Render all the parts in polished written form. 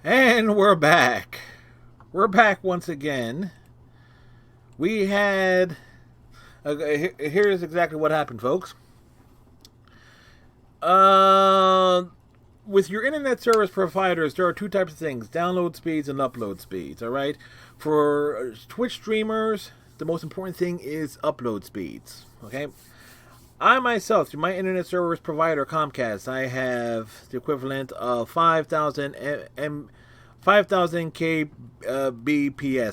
And we're back. We're back once again. We had... here's exactly what happened, folks. With your internet service providers, there are two types of things. Download speeds and upload speeds, alright? For Twitch streamers, the most important thing is upload speeds, okay? I myself, through my internet service provider, Comcast, I have the equivalent of 5,000 kbps,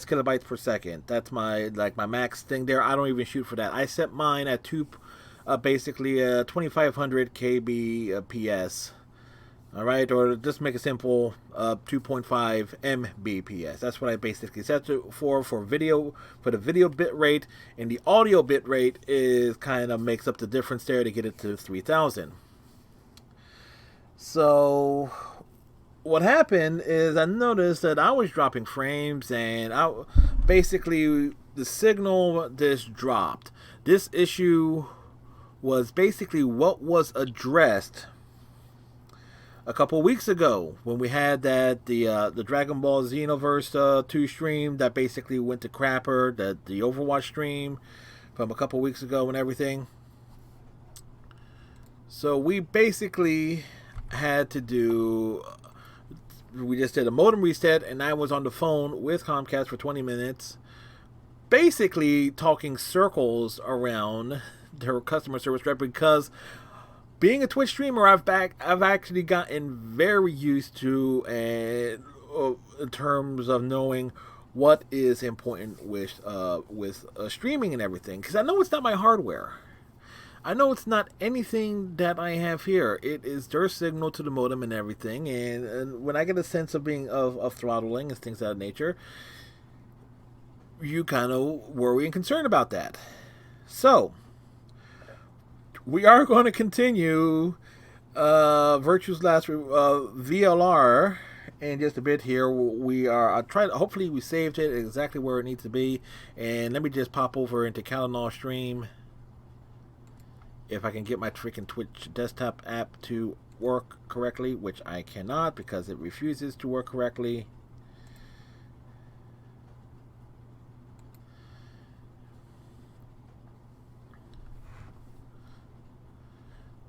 kilobytes per second. That's my max thing there. I don't even shoot for that. I set mine at basically 2,500 kbps. All right, or just make it simple, 2.5 mbps. That's what I basically set it for video, for the video bit rate, and the audio bit rate is kind of makes up the difference there to get it to 3,000. So what happened is I noticed that I was dropping frames, and basically the signal just dropped. This issue was basically what was addressed a couple weeks ago when we had that the Dragon Ball Xenoverse 2 stream that basically went to crapper, the Overwatch stream from a couple weeks ago and everything. So we basically had to do, we just did a modem reset, and I was on the phone with Comcast for 20 minutes basically talking circles around their customer service rep, because being a Twitch streamer, I've actually gotten very used to, in terms of knowing what is important with streaming and everything. Because I know it's not my hardware. I know it's not anything that I have here. It is their signal to the modem and everything. And when I get a sense of being of throttling and things of that nature, you kind of worry and concern about that. So we are going to continue Virtue's Last VLR in just a bit here. Hopefully we saved it exactly where it needs to be. And let me just pop over into Calendar Stream. If I can get my freaking Twitch desktop app to work correctly, which I cannot because it refuses to work correctly.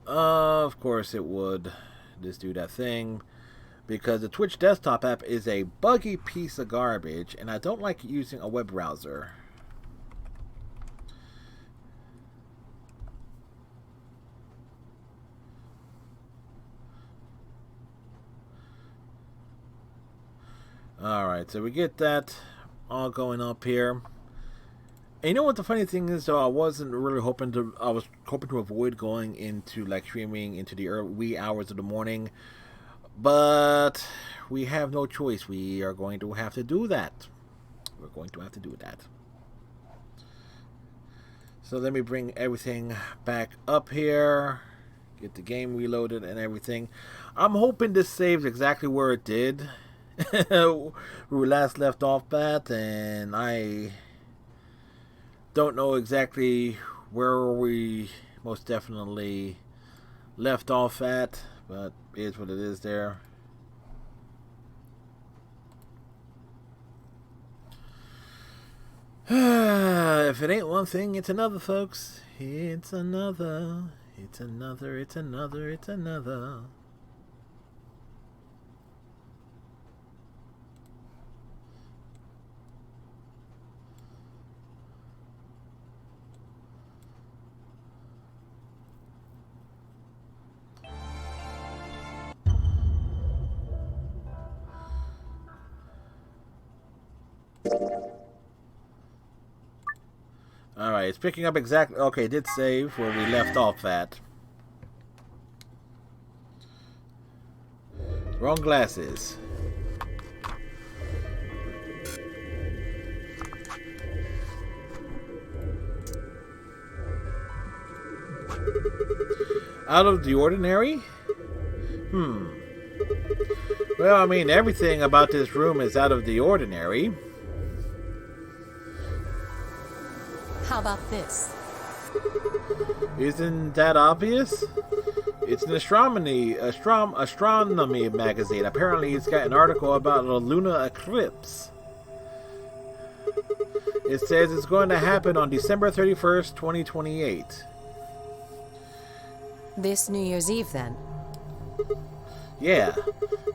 Of course it would just do that thing, because the Twitch desktop app is a buggy piece of garbage, and I don't like using a web browser. Alright, so we get that all going up here. And you know what the funny thing is, though? I was hoping to avoid going into streaming into the wee hours of the morning, but we have no choice. We are going to have to do that. We're going to have to do that. So let me bring everything back up here, get the game reloaded and everything. I'm hoping this saves exactly where it did. We last left off at, and I don't know exactly where we most definitely left off at, but it is what it is there. If it ain't one thing, it's another, folks. It's another. It's another. It's another. It's another. Alright, it's picking up exactly... Okay, it did save where we left off at. Wrong glasses. Out of the ordinary? Well, I mean, everything about this room is out of the ordinary. How about this? Isn't that obvious? It's an astronomy magazine. Apparently, it's got an article about a lunar eclipse. It says it's going to happen on December 31st, 2028. This New Year's Eve, then? Yeah,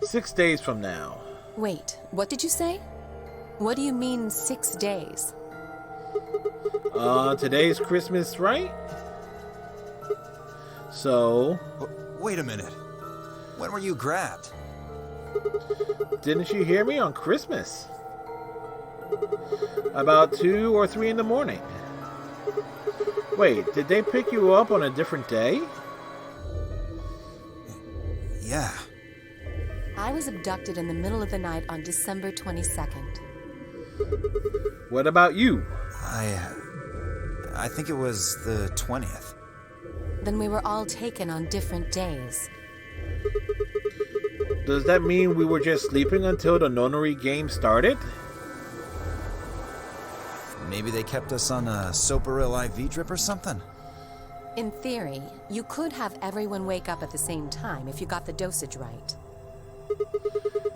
6 days from now. Wait, what did you say? What do you mean 6 days? Today's Christmas, right? So... Wait a minute. When were you grabbed? Didn't you hear me on Christmas? About 2 or 3 in the morning. Wait, did they pick you up on a different day? Yeah. I was abducted in the middle of the night on December 22nd. What about you? I think it was the 20th. Then we were all taken on different days. Does that mean we were just sleeping until the nonary game started? Maybe they kept us on a Soparil IV drip or something? In theory, you could have everyone wake up at the same time if you got the dosage right.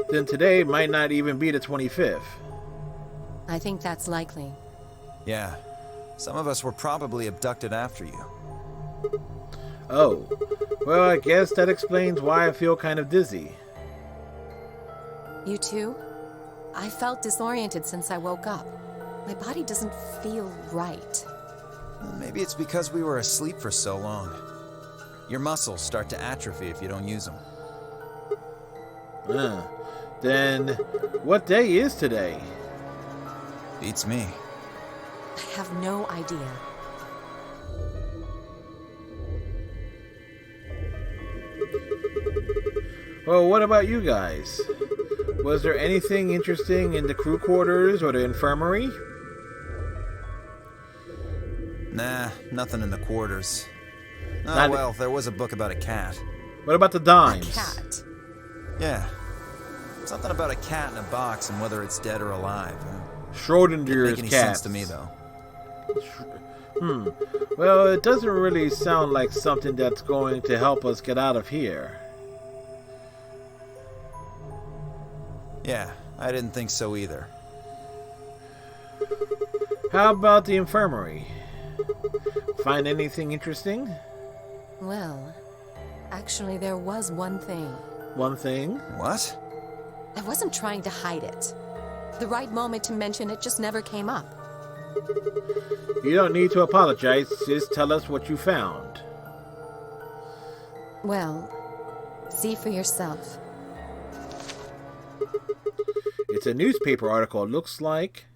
Then today might not even be the 25th. I think that's likely. Yeah. Some of us were probably abducted after you. Oh. Well, I guess that explains why I feel kind of dizzy. You too? I felt disoriented since I woke up. My body doesn't feel right. Maybe it's because we were asleep for so long. Your muscles start to atrophy if you don't use them. Then, what day is today? Beats me. I have no idea. Well, what about you guys? Was there anything interesting in the crew quarters or the infirmary? Nah, nothing in the quarters. Oh, Not well, there was a book about a cat. What about the dimes? A cat. Yeah. Something about a cat in a box and whether it's dead or alive. Schrodinger's Didn't make any cat. sense to me, though. Well, it doesn't really sound like something that's going to help us get out of here. Yeah, I didn't think so either. How about the infirmary? Find anything interesting? Well, actually there was one thing. One thing? What? I wasn't trying to hide it. The right moment to mention it just never came up. You don't need to apologize, just tell us what you found. Well, see for yourself. It's a newspaper article, it looks like.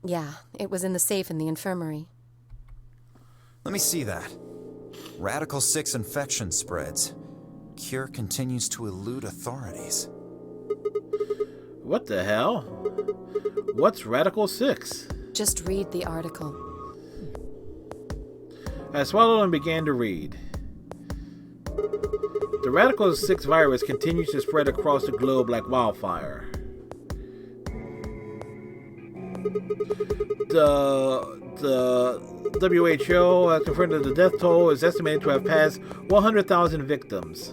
Yeah, it was in the safe in the infirmary. Let me see that. Radical 6 infection spreads. Cure continues to elude authorities. What the hell? What's Radical 6? Just read the article. I swallowed and began to read. The Radical 6 virus continues to spread across the globe like wildfire. The WHO has confirmed that the death toll is estimated to have passed 100,000 victims.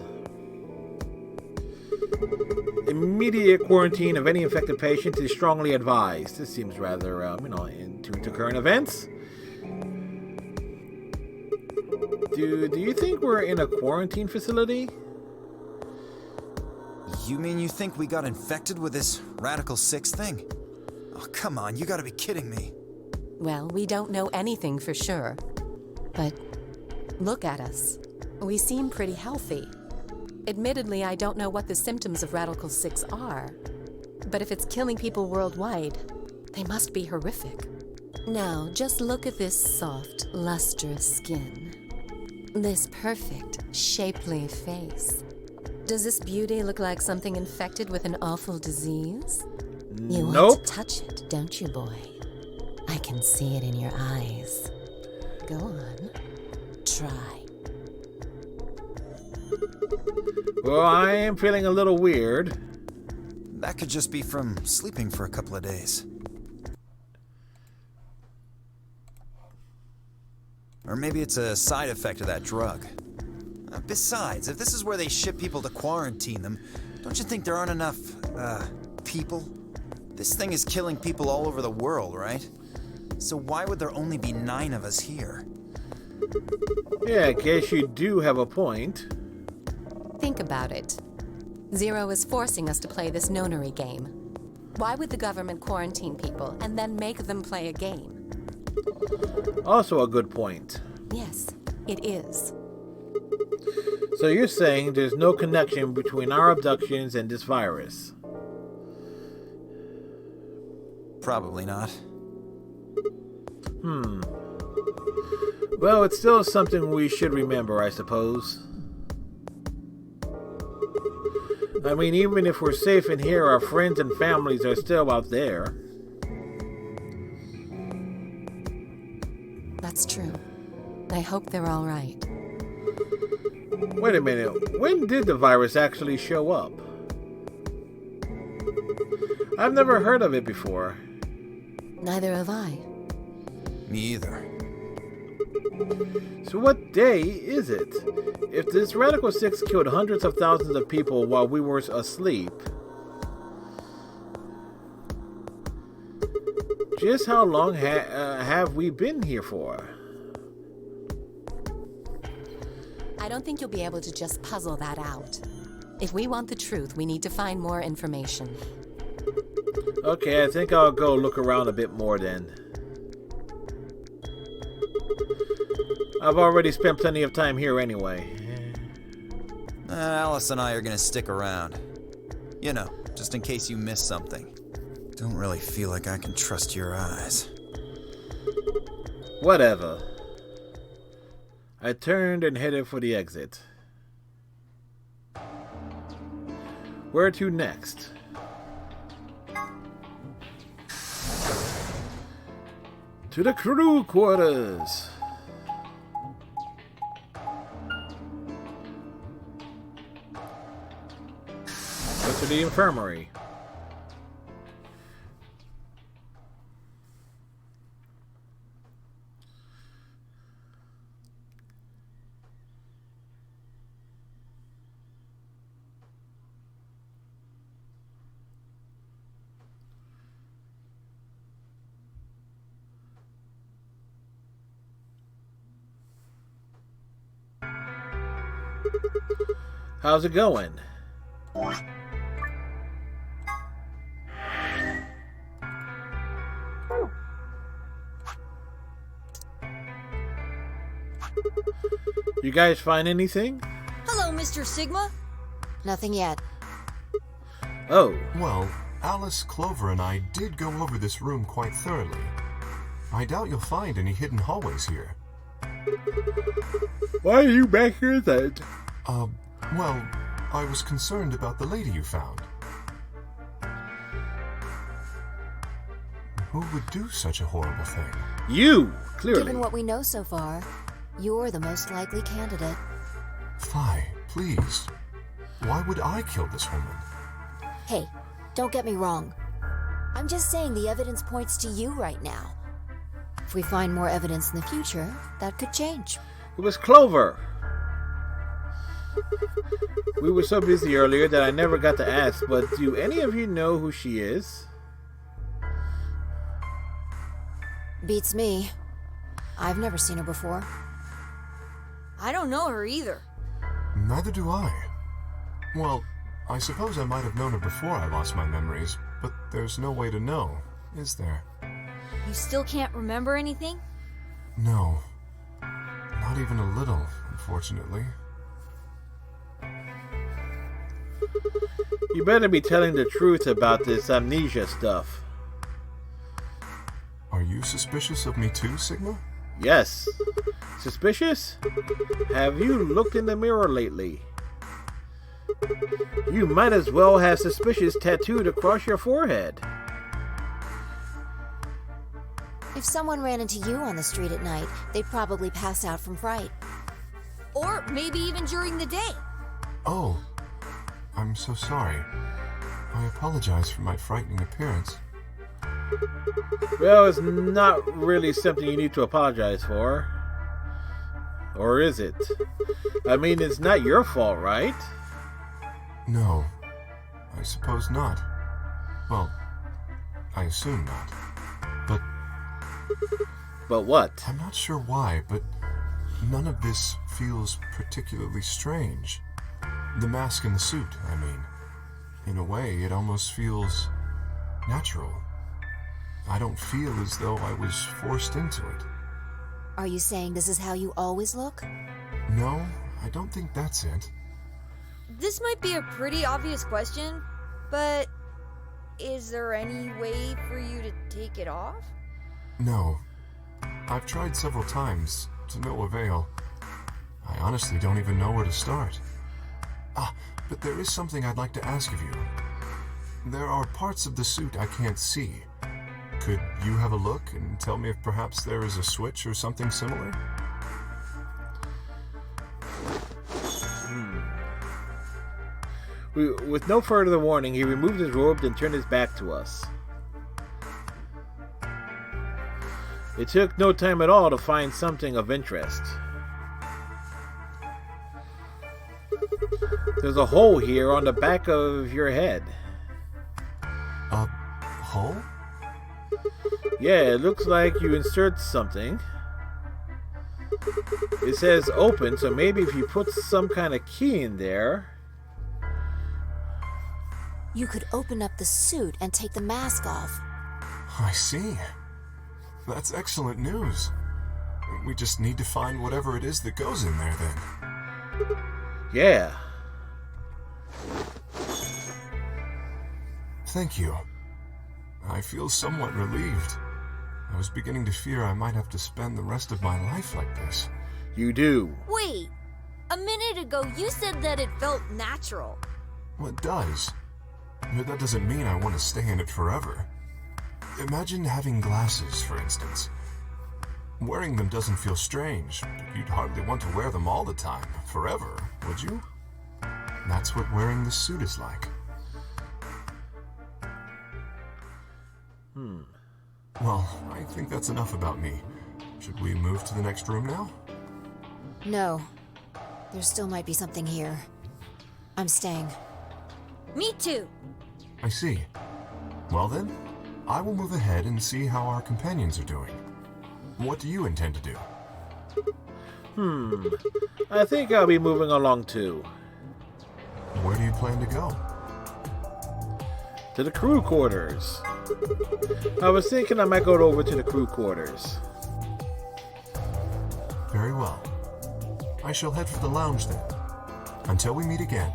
Immediate quarantine of any infected patient is strongly advised. This seems rather, in tune to current events. Do you think we're in a quarantine facility? You mean you think we got infected with this Radical 6 thing? Oh, come on, you gotta be kidding me. Well, we don't know anything for sure. But look at us. We seem pretty healthy. Admittedly, I don't know what the symptoms of Radical 6 are. But if it's killing people worldwide, they must be horrific. Now, just look at this soft, lustrous skin. This perfect, shapely face. Does this beauty look like something infected with an awful disease? You want to touch it, don't you, boy? I can see it in your eyes. Go on. Try. Well, I am feeling a little weird. That could just be from sleeping for a couple of days. Or maybe it's a side effect of that drug. Besides, if this is where they ship people to quarantine them, don't you think there aren't enough, people? This thing is killing people all over the world, right? So why would there only be 9 of us here? Yeah, I guess you do have a point. Think about it. Zero is forcing us to play this nonary game. Why would the government quarantine people and then make them play a game? Also a good point. Yes, it is. So you're saying there's no connection between our abductions and this virus? Probably not. Well, it's still something we should remember, I suppose. I mean, even if we're safe in here, our friends and families are still out there. That's true. I hope they're all right. Wait a minute, when did the virus actually show up? I've never heard of it before. Neither have I. Me either. So what day is it? If this Radical 6 killed hundreds of thousands of people while we were asleep, just how long have we been here for? I don't think you'll be able to just puzzle that out. If we want the truth, we need to find more information. Okay, I think I'll go look around a bit more then. I've already spent plenty of time here anyway. Alice and I are gonna stick around. You know, just in case you miss something. Don't really feel like I can trust your eyes. Whatever. I turned and headed for the exit. Where to next? To the crew quarters. Go to the infirmary. How's it going? You guys find anything? Hello, Mr. Sigma. Nothing yet. Oh. Well, Alice, Clover, and I did go over this room quite thoroughly. I doubt you'll find any hidden hallways here. Why are you back here then? Well, I was concerned about the lady you found. Who would do such a horrible thing? You, clearly. Given what we know so far, you're the most likely candidate. Fly, please. Why would I kill this woman? Hey, don't get me wrong. I'm just saying the evidence points to you right now. If we find more evidence in the future, that could change. It was Clover. We were so busy earlier that I never got to ask, but do any of you know who she is? Beats me. I've never seen her before. I don't know her either. Neither do I. Well, I suppose I might have known her before I lost my memories, but there's no way to know, is there? You still can't remember anything? No. Not even a little, unfortunately. You better be telling the truth about this amnesia stuff. Are you suspicious of me too, Sigma? Yes. Suspicious? Have you looked in the mirror lately? You might as well have suspicious tattooed across your forehead. If someone ran into you on the street at night, they'd probably pass out from fright. Or maybe even during the day. Oh, I'm so sorry. I apologize for my frightening appearance. Well, it's not really something you need to apologize for. Or is it? I mean, it's not your fault, right? No, I suppose not. Well, I assume not. But what? I'm not sure why, but none of this feels particularly strange. The mask and the suit, I mean. In a way, it almost feels natural. I don't feel as though I was forced into it. Are you saying this is how you always look? No, I don't think that's it. This might be a pretty obvious question, but is there any way for you to take it off? No. I've tried several times, to no avail. I honestly don't even know where to start. But there is something I'd like to ask of you. There are parts of the suit I can't see. Could you have a look and tell me if perhaps there is a switch or something similar? With no further warning, he removed his robe and turned his back to us. It took no time at all to find something of interest. There's a hole here on the back of your head. A hole? Yeah, it looks like you insert something. It says open, so maybe if you put some kind of key in there... You could open up the suit and take the mask off. I see. That's excellent news. We just need to find whatever it is that goes in there, then. Yeah. Thank you. I feel somewhat relieved. I was beginning to fear I might have to spend the rest of my life like this. You do. Wait, a minute ago you said that it felt natural. Well, it does. But that doesn't mean I want to stay in it forever. Imagine having glasses, for instance. Wearing them doesn't feel strange, but you'd hardly want to wear them all the time, forever, would you? That's what wearing the suit is like. Well, I think that's enough about me. Should we move to the next room now? No. There still might be something here. I'm staying. Me too. I see. Well then, I will move ahead and see how our companions are doing. What do you intend to do? I think I'll be moving along too. Where do you plan to go? To the crew quarters. I was thinking I might go over to the crew quarters. Very well. I shall head for the lounge then. Until we meet again.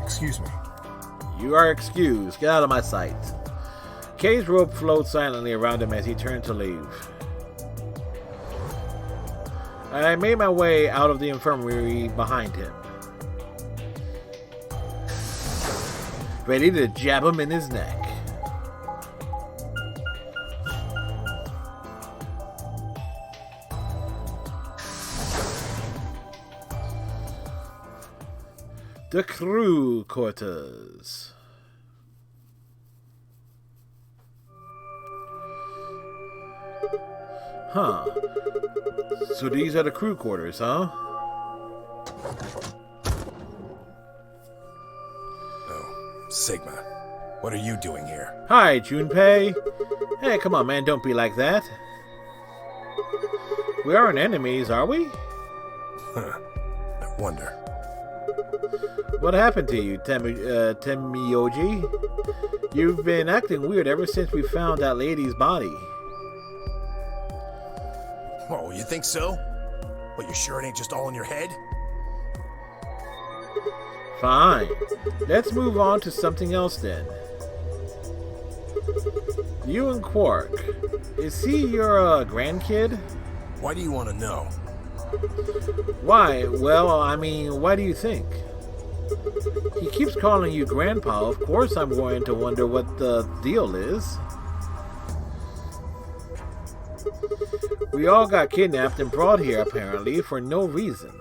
Excuse me. You are excused. Get out of my sight. Kay's robe flowed silently around him as he turned to leave. I made my way out of the infirmary behind him, ready to jab him in his neck. The crew quarters. Huh. So these are the crew quarters, huh? Oh, Sigma. What are you doing here? Hi, Junpei. Hey, come on, man, don't be like that. We aren't enemies, are we? Huh. I wonder. What happened to you, Temioji? You've been acting weird ever since we found that lady's body. Oh, you think so? Well, you sure it ain't just all in your head? Fine. Let's move on to something else then. You and Quark. Is he your grandkid? Why do you want to know? Why? Well, I mean, why do you think? He keeps calling you Grandpa. Of course I'm going to wonder what the deal is. We all got kidnapped and brought here, apparently, for no reason.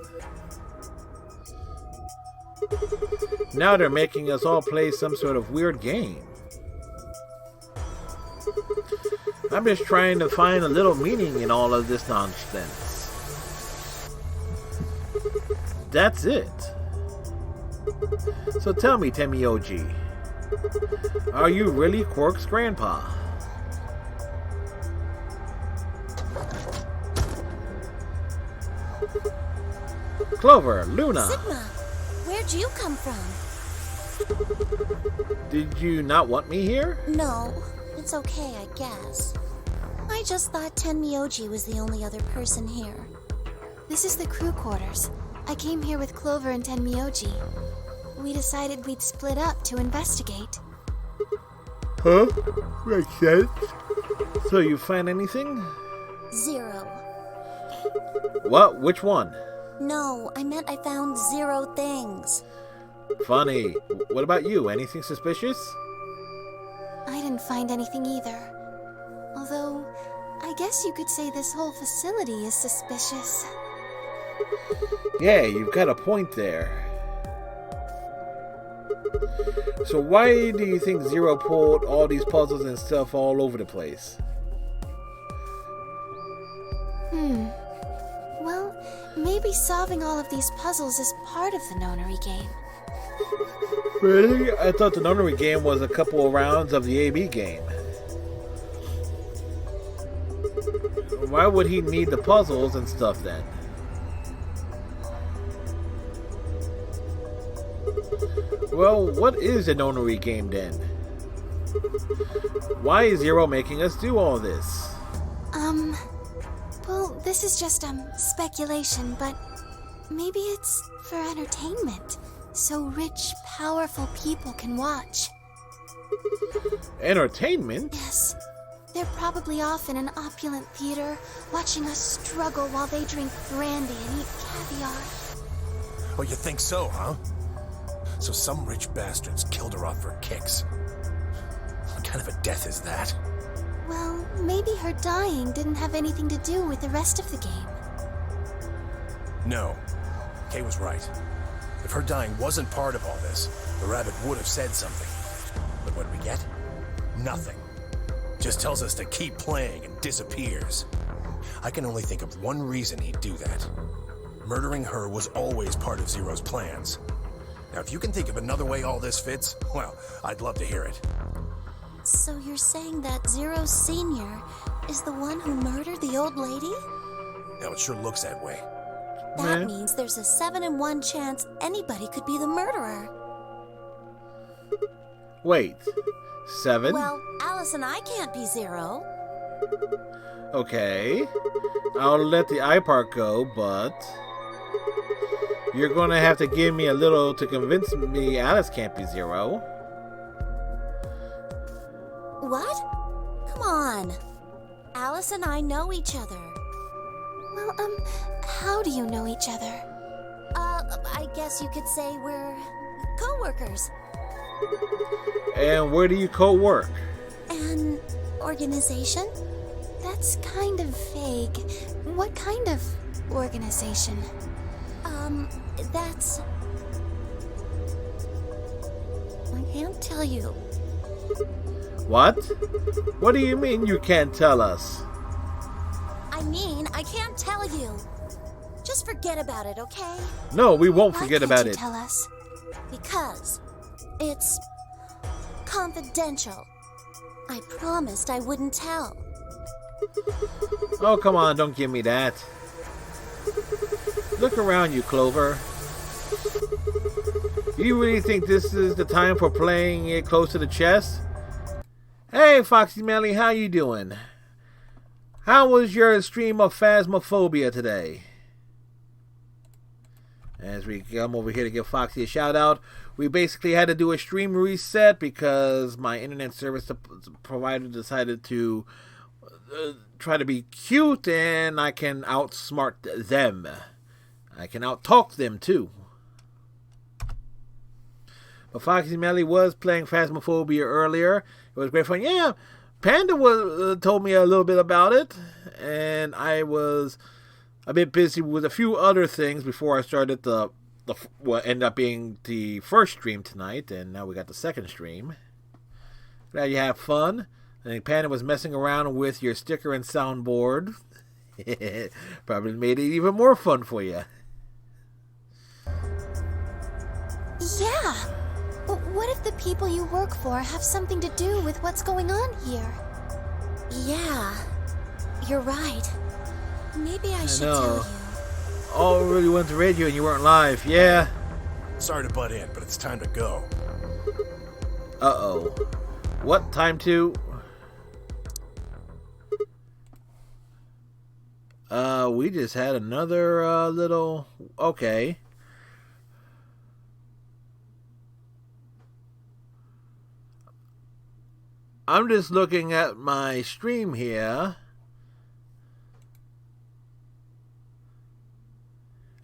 Now they're making us all play some sort of weird game. I'm just trying to find a little meaning in all of this nonsense. That's it. So tell me, Temioji, are you really Quark's grandpa? Clover, Luna. Sigma, where'd you come from? Did you not want me here? No, it's okay, I guess. I just thought Tenmyoji was the only other person here. This is the crew quarters. I came here with Clover and Tenmyoji. We decided we'd split up to investigate. Huh? Makes sense. So you find anything? 0. What? Which one? No, I meant I found 0 things. Funny. What about you? Anything suspicious? I didn't find anything either. Although, I guess you could say this whole facility is suspicious. Yeah, you've got a point there. So why do you think Zero pulled all these puzzles and stuff all over the place? Well, maybe solving all of these puzzles is part of the nonary game. Really? I thought the nonary game was a couple of rounds of the AB game. Why would he need the puzzles and stuff then? Well, what is a nonary game then? Why is Zero making us do all this? Well, this is just, speculation, but maybe it's for entertainment, so rich, powerful people can watch. Entertainment? Yes. They're probably off in an opulent theater, watching us struggle while they drink brandy and eat caviar. Oh, you think so, huh? So some rich bastards killed her off for kicks. What kind of a death is that? Well, maybe her dying didn't have anything to do with the rest of the game. No. Kay was right. If her dying wasn't part of all this, the rabbit would have said something. But what do we get? Nothing. Just tells us to keep playing and disappears. I can only think of one reason he'd do that. Murdering her was always part of Zero's plans. Now, if you can think of another way all this fits, well, I'd love to hear it. So you're saying that Zero Senior is the one who murdered the old lady? Now, it sure looks that way. That means there's a 7 in 1 chance anybody could be the murderer. Wait. 7? Well, Alice and I can't be Zero. Okay. I'll let the eye part go, but you're gonna have to give me a little to convince me Alice can't be Zero. What? Come on. Alice and I know each other. Well, how do you know each other? I guess you could say we're co-workers. And where do you co-work? An organization? That's kind of vague. What kind of organization? That's... I can't tell you. What? What do you mean you can't tell us? I mean, I can't tell you. Just forget about it, okay? No, we won't Why forget can't about you it. Tell us. Because it's confidential. I promised I wouldn't tell. Oh, come on, don't give me that. Look around you, Clover. You really think this is the time for playing it close to the chest? Hey, Foxy Melly, how you doing? How was your stream of Phasmophobia today? As we come over here to give Foxy a shout out, we basically had to do a stream reset because my internet service provider decided to try to be cute, and I can outsmart them. I can outtalk them too. But Foxy Melly was playing Phasmophobia earlier. It was great fun. Yeah, Panda told me a little bit about it, and I was a bit busy with a few other things before I started what ended up being the first stream tonight, and now we got the second stream. Glad you have fun. I think Panda was messing around with your sticker and soundboard. Probably made it even more fun for you. Yeah. But what if the people you work for have something to do with what's going on here? Yeah, you're right. Maybe I should know. tell you. Oh, I really went to radio and you weren't live. Yeah. Sorry to butt in, but it's time to go. Uh-oh. What? Time to... we just had another, little... Okay. I'm just looking at my stream here.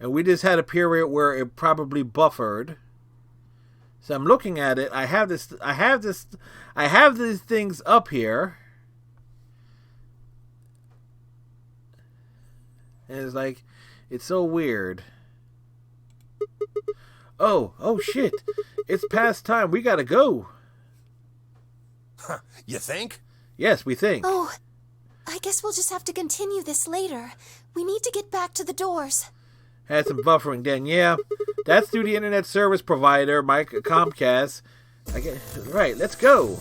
And we just had a period where it probably buffered. So I'm looking at it. I have these things up here. And it's like, it's so weird. Oh shit. It's past time. We gotta go. Huh, you think? Yes, we think. Oh, I guess we'll just have to continue this later. We need to get back to the doors. Had some buffering then, yeah. That's through the internet service provider, Comcast. Right, let's go.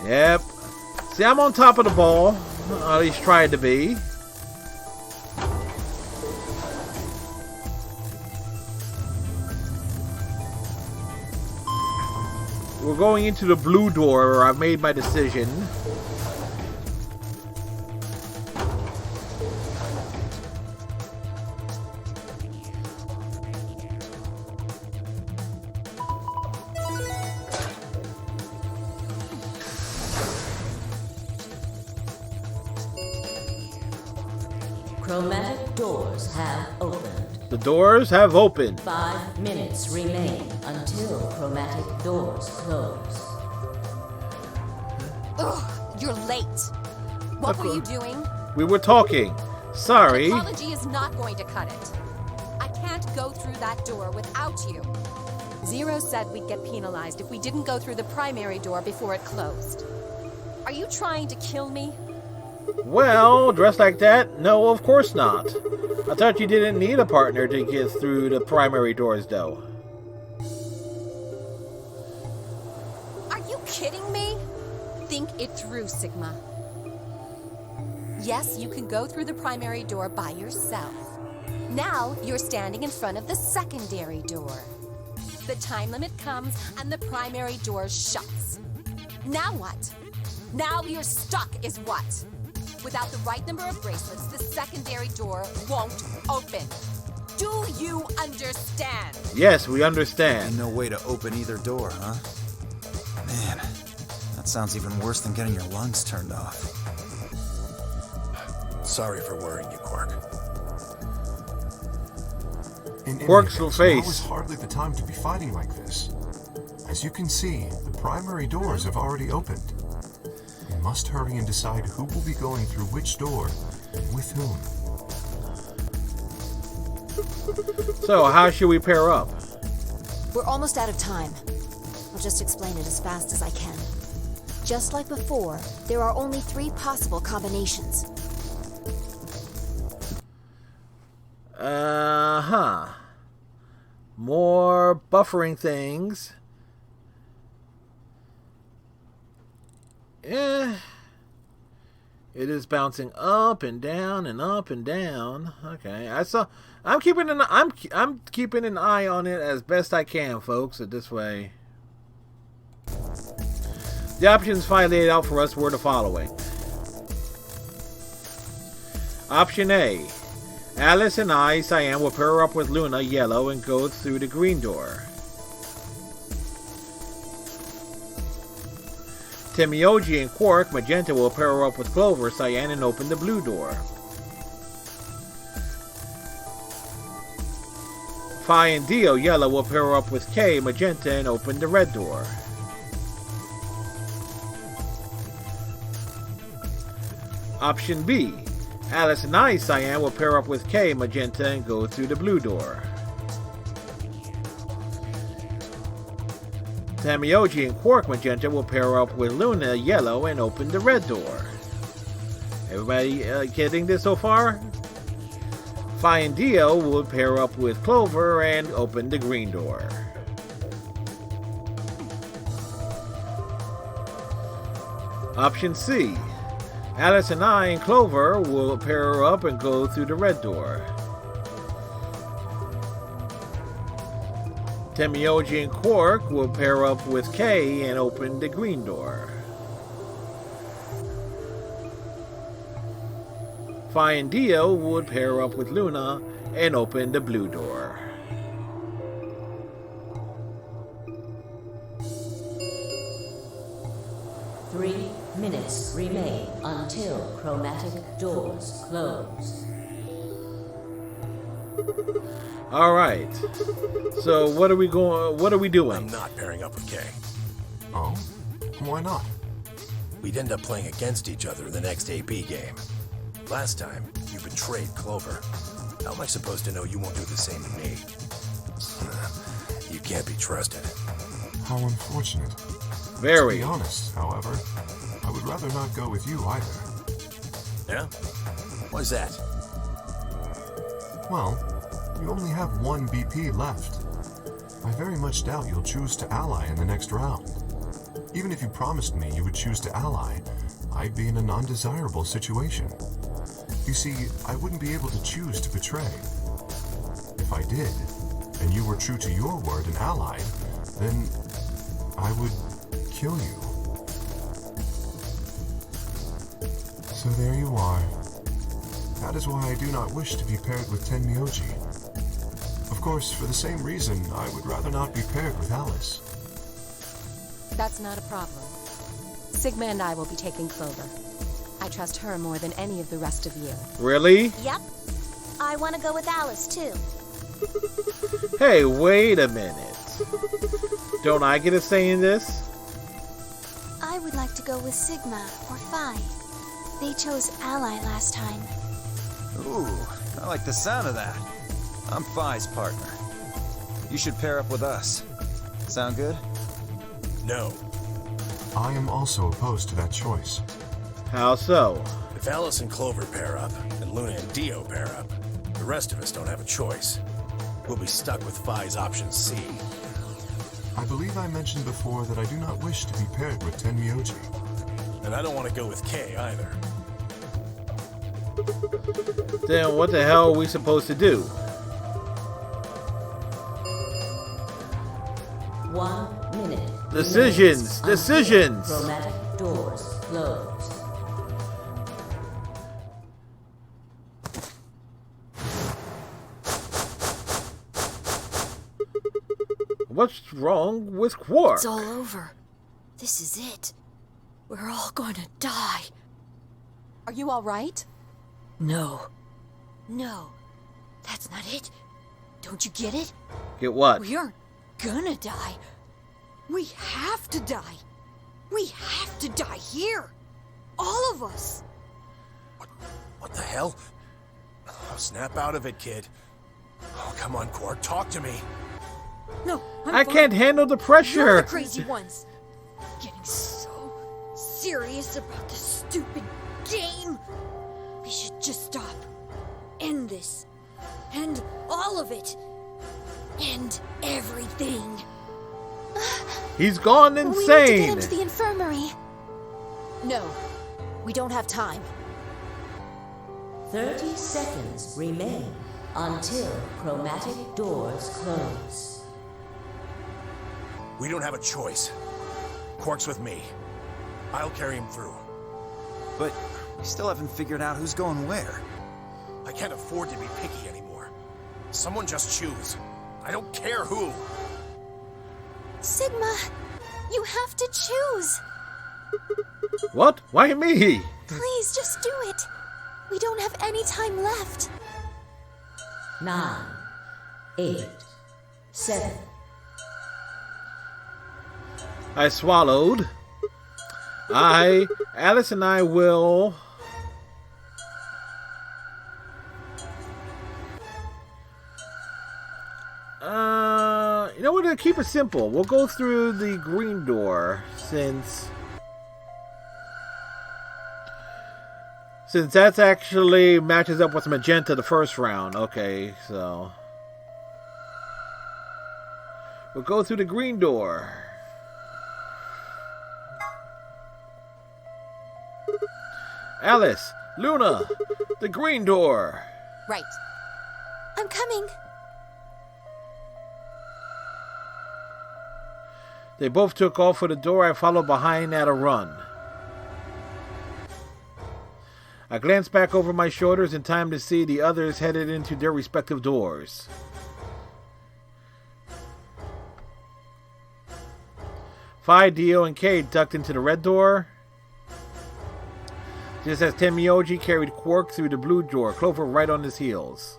Yep. See, I'm on top of the ball. At least tried to be. We're going into the blue door where I've made my decision. Chromatic doors have opened. The doors have opened. 5 minutes remain until chromatic doors close. Ugh, you're late. What were you doing? We were talking. Sorry. Apology is not going to cut it. I can't go through that door without you. Zero said we'd get penalized if we didn't go through the primary door before it closed. Are you trying to kill me? Well, dressed like that? No, of course not. I thought you didn't need a partner to get through the primary doors, though. Are you kidding me? Think it through, Sigma. Yes, you can go through the primary door by yourself. Now you're standing in front of the secondary door. The time limit comes and the primary door shuts. Now what? Now you're stuck is what? Without the right number of bracelets, the secondary door won't open. Do you understand? Yes, we understand. No way to open either door, huh? Man, that sounds even worse than getting your lungs turned off. Sorry for worrying you, Quark. Quark's little face. Now is hardly the time to be fighting like this. As you can see, the primary doors have already opened. We must hurry and decide who will be going through which door and with whom. So, how should we pair up? We're almost out of time. I'll just explain it as fast as I can. Just like before, there are only 3 possible combinations. Uh-huh. More buffering things. It is bouncing up and down and up and down. Okay, I'm keeping an eye on it as best I can, folks. This way, the options finally laid out for us were the following. Option A: Alice and I, Cyan, will pair up with Luna, Yellow, and go through the green door. Timioji and Quark, Magenta, will pair up with Clover, Cyan, and open the blue door. Phi and Dio, Yellow, will pair up with K, Magenta, and open the red door. Option B: Alice and I, Cyan, will pair up with K, Magenta, and go through the blue door. Tamioji and Quark Magenta will pair up with Luna Yellow and open the red door. Everybody getting this so far? Phi and Dio will pair up with Clover and open the green door. Option C. Alice and I and Clover will pair up and go through the red door. Tamioji and Quark will pair up with Kay and open the green door. Phi and Dio would pair up with Luna and open the blue door. Three minutes remain until chromatic doors close. All right. So what are we doing? I'm not pairing up with Kay. Oh? Why not? We'd end up playing against each other in the next AP game. Last time, you betrayed Clover. How am I supposed to know you won't do the same to me? You can't be trusted. How unfortunate. Very. To be honest, however, I would rather not go with you either. Yeah? Why's that? Well, you only have one BP left. I very much doubt you'll choose to ally in the next round. Even if you promised me you would choose to ally, I'd be in an undesirable situation. You see, I wouldn't be able to choose to betray. If I did, and you were true to your word and allied, then I would kill you. So there you are. That is why I do not wish to be paired with Tenmyoji. Of course, for the same reason, I would rather not be paired with Alice. That's not a problem. Sigma and I will be taking Clover. I trust her more than any of the rest of you. Really? Yep. I want to go with Alice, too. Hey, wait a minute. Don't I get a say in this? I would like to go with Sigma or Phi. They chose Ally last time. Ooh, I like the sound of that. I'm Phi's partner. You should pair up with us. Sound good? No. I am also opposed to that choice. How so? If Alice and Clover pair up, and Luna and Dio pair up, the rest of us don't have a choice. We'll be stuck with Phi's option C. I believe I mentioned before that I do not wish to be paired with Tenmyoji. And I don't want to go with Kay either. Then what the hell are we supposed to do? 1 minute. Decisions! Until Decisions! chromatic doors close. What's wrong with Quark? It's all over. This is it. We're all gonna die. Are you all right? No. No. That's not it. Don't you get it? Get what? We aren't gonna die. We have to die. We have to die here. All of us. What the hell? Oh, snap out of it, kid. Oh, come on, Quark, talk to me. No, I fine. can't handle the You're pressure. the crazy ones. Getting so serious about this stupid game. We should just stop. End this. End all of it. End everything. He's gone We need to insane. get into the infirmary. No, we don't have time. 30 seconds remain until chromatic doors close. We don't have a choice. Quark's with me. I'll carry him through. But we still haven't figured out who's going where. I can't afford to be picky anymore. Someone just choose. I don't care who. Sigma, you have to choose. What? Why me? Please, just do it. We don't have any time left. 9, 8, 7. I swallowed. Alice and I will... You know what? To keep it simple, we'll go through the green door since that's actually matches up with magenta the first round. Okay, so we'll go through the green door. Alice, Luna, the green door. Right. I'm coming. They both took off for the door. I followed behind at a run. I glanced back over my shoulders in time to see the others headed into their respective doors. Fi, Dio, and Kate ducked into the red door, just as Tenmyoji carried Quark through the blue door, Clover right on his heels.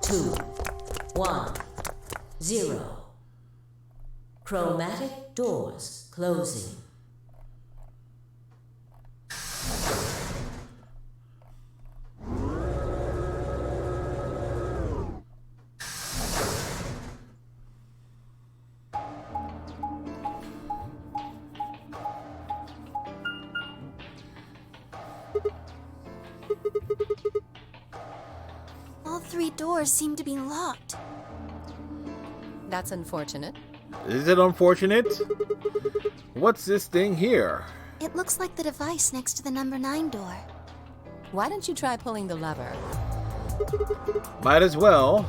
2, 1, 0. Chromatic doors closing. All 3 doors seem to be locked. That's unfortunate. Is it unfortunate? What's this thing here? It looks like the device next to the number 9 door. Why don't you try pulling the lever? Might as well.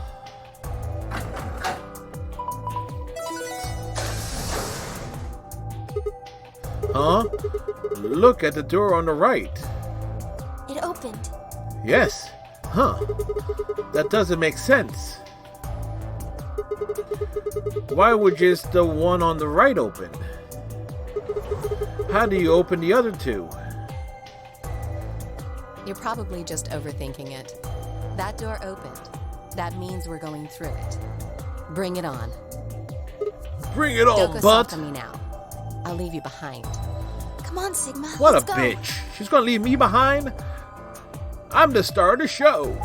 Huh? Look at the door on the right. It opened. Yes. Huh. That doesn't make sense. Why would just the one on the right open? How do you open the other 2? You're probably just overthinking it. That door opened. That means we're going through it. Bring it on. Bring it on, Don't go butt! soft on me now. I'll leave you behind. Come on, Sigma. What let's a go. bitch. She's gonna leave me behind? I'm the star of the show.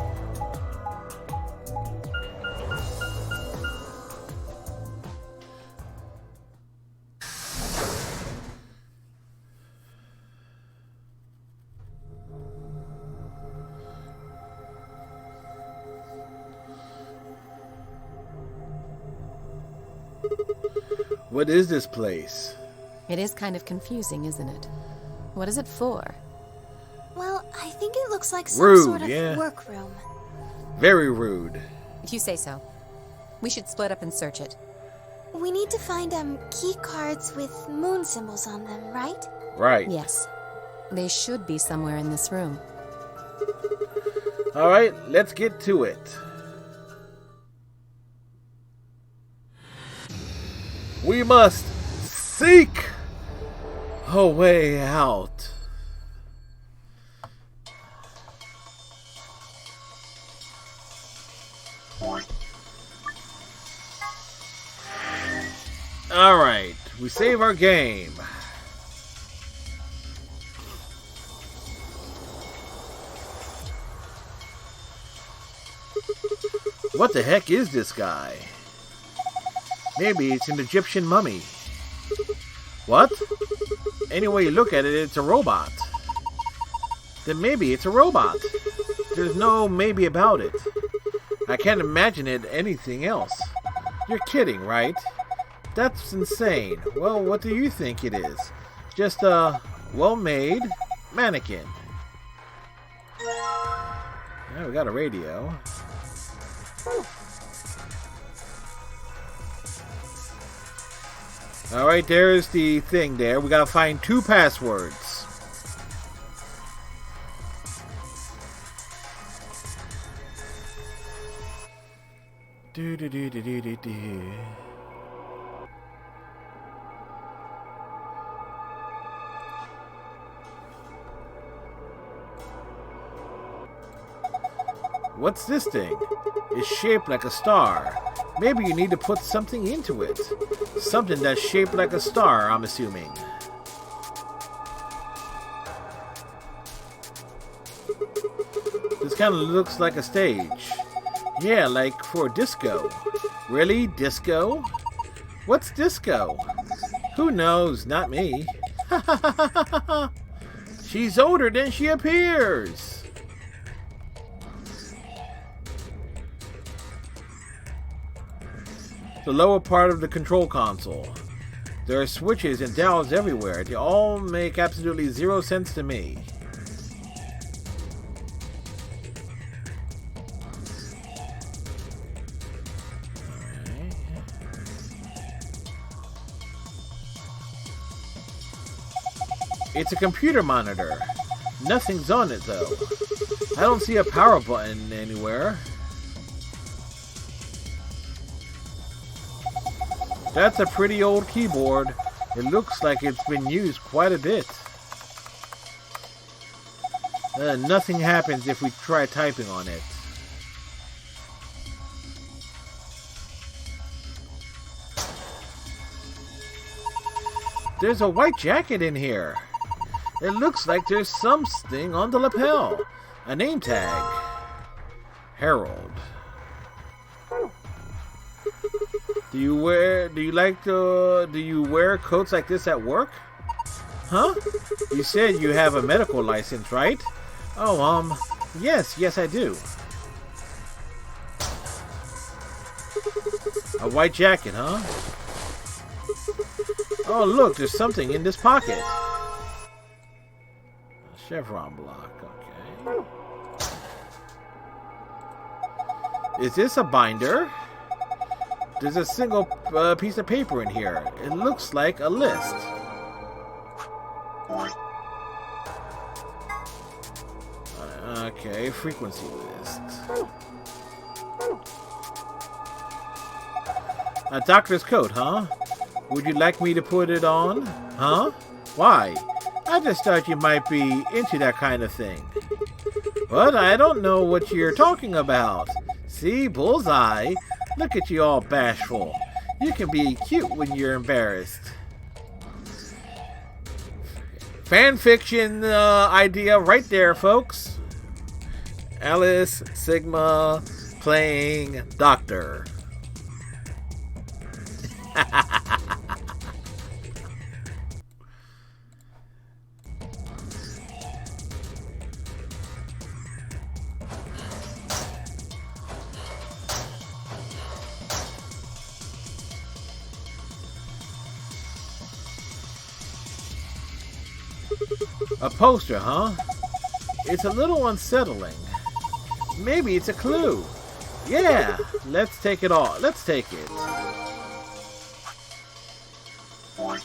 What is this place? It is kind of confusing, isn't it? What is it for? Well, I think it looks like some Rude, sort of yeah. workroom. Very rude. If you say so. We should split up and search it. We need to find key cards with moon symbols on them, right? Right. Yes. They should be somewhere in this room. Alright, let's get to it. We must seek a way out. Alright, we save our game. What the heck is this guy? Maybe it's an Egyptian mummy. What? Any way you look at it, it's a robot. Then maybe it's a robot. There's no maybe about it. I can't imagine it anything else. You're kidding, right? That's insane. Well, what do you think it is? Just a well-made mannequin. Yeah, we got a radio. Alright, there's the thing there. We gotta find 2 passwords. What's this thing? It's shaped like a star. Maybe you need to put something into it. Something that's shaped like a star, I'm assuming. This kind of looks like a stage. Yeah, like for disco. Really? Disco? What's disco? Who knows? Not me. She's older than she appears. The lower part of the control console. There are switches and dials everywhere. They all make absolutely zero sense to me. It's a computer monitor. Nothing's on it though. I don't see a power button anywhere. That's a pretty old keyboard. It looks like it's been used quite a bit. Nothing happens if we try typing on it. There's a white jacket in here. It looks like there's something on the lapel. A name tag. Harold. Do you wear coats like this at work? Huh? You said you have a medical license, right? Oh, yes I do. A white jacket, huh? Oh, look, there's something in this pocket. A chevron block, okay. Is this a binder? There's a single piece of paper in here. It looks like a list. Okay, frequency list. A doctor's coat, huh? Would you like me to put it on? Huh? Why? I just thought you might be into that kind of thing. But I don't know what you're talking about. See, bullseye. Look at you all bashful. You can be cute when you're embarrassed. Fan fiction idea right there, folks. Alice Sigma playing Doctor. A poster, huh? It's a little unsettling. Maybe it's a clue. Yeah, let's take it all. Let's take it. Alright.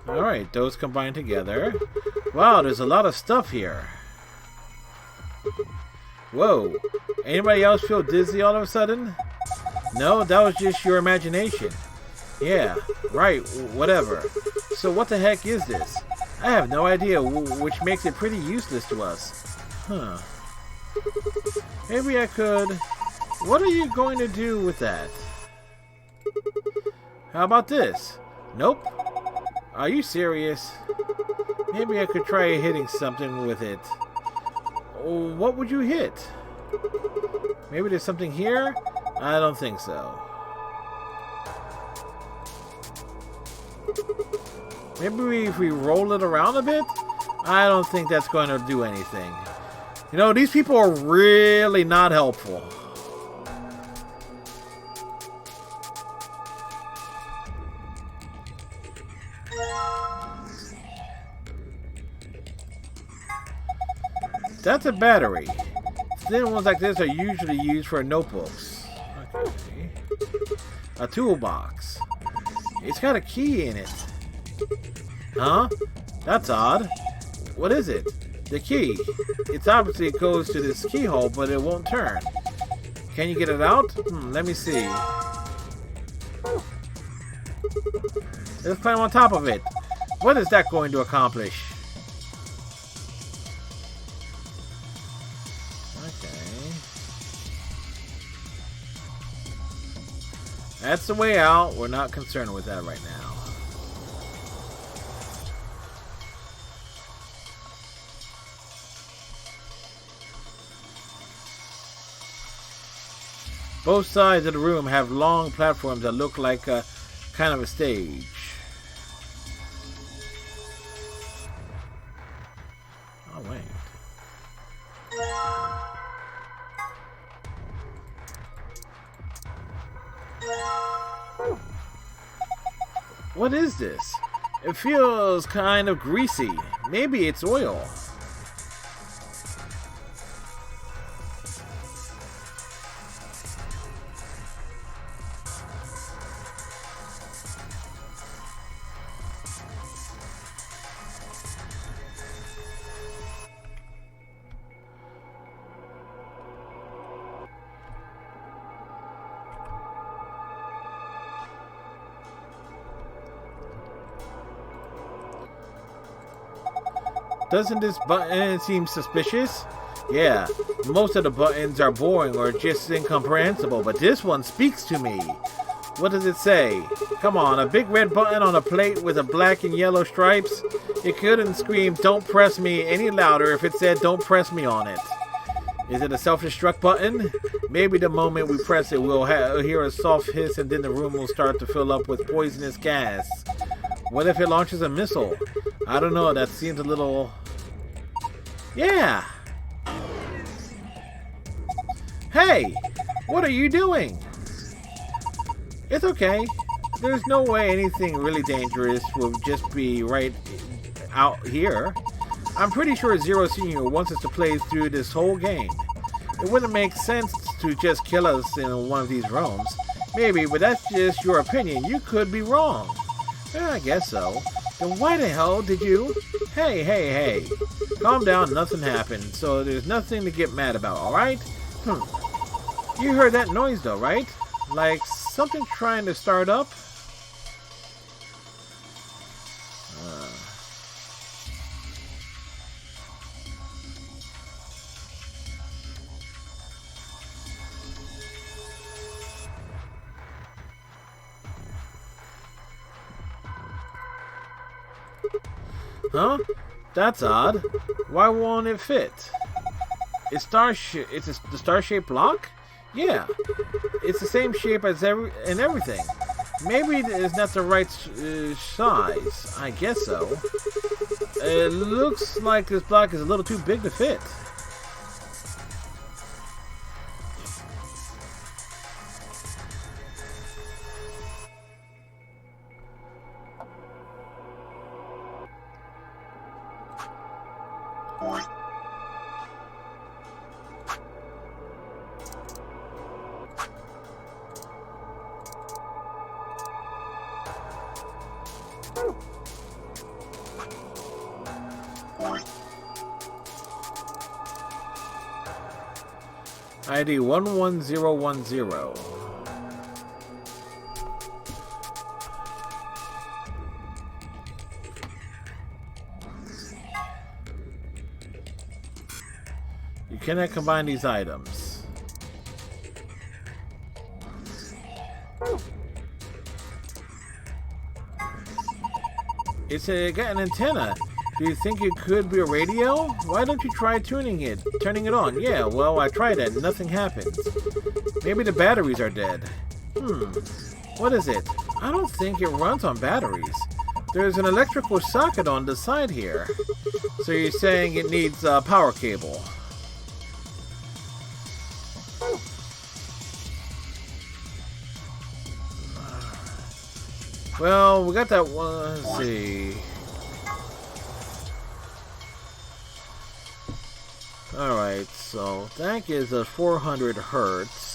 Alright, those combined together. Wow, there's a lot of stuff here. Whoa. Anybody else feel dizzy all of a sudden? No, that was just your imagination. Yeah, right, whatever. So what the heck is this? I have no idea, which makes it pretty useless to us. Huh. Maybe I could... What are you going to do with that? How about this? Nope. Are you serious? Maybe I could try hitting something with it. What would you hit? Maybe there's something here? I don't think so. Maybe if we roll it around a bit? I don't think that's going to do anything. You know, these people are really not helpful. That's a battery. Thin ones like this are usually used for notebooks. Okay. A toolbox. It's got a key in it. Huh? That's odd. What is it? The key. It's obviously it goes to this keyhole, but it won't turn. Can you get it out? Let me see. Let's climb on top of it. What is that going to accomplish? That's the way out. We're not concerned with that right now. Both sides of the room have long platforms that look like a kind of a stage. Oh, wait. What is this? It feels kind of greasy. Maybe it's oil. Doesn't this button seem suspicious? Yeah, most of the buttons are boring or just incomprehensible, but this one speaks to me. What does it say? Come on, a big red button on a plate with a black and yellow stripes? It couldn't scream, "Don't press me," any louder if it said, "Don't press me" on it. Is it a self-destruct button? Maybe the moment we press it, we'll hear a soft hiss and then the room will start to fill up with poisonous gas. What if it launches a missile? I don't know, that seems a little... Yeah! Hey! What are you doing? It's okay. There's no way anything really dangerous would just be right out here. I'm pretty sure Zero Senior wants us to play through this whole game. It wouldn't make sense to just kill us in one of these rooms. Maybe, but that's just your opinion. You could be wrong. I guess so. Then why the hell did you... Hey. Calm down, nothing happened, so there's nothing to get mad about, alright? You heard that noise though, right? Like something trying to start up? Huh? That's odd. Why won't it fit? It's the star-shaped block? Yeah. It's the same shape as everything. Maybe it's not the right size. I guess so. It looks like this block is a little too big to fit. ID 11010. You cannot combine these items. It's got an antenna. Do you think it could be a radio? Why don't you try turning it on? Yeah, well, I tried that and nothing happened. Maybe the batteries are dead. What is it? I don't think it runs on batteries. There's an electrical socket on the side here. So you're saying it needs a power cable. Well, we got that one. Let's see. Alright, so that is a 400 hertz.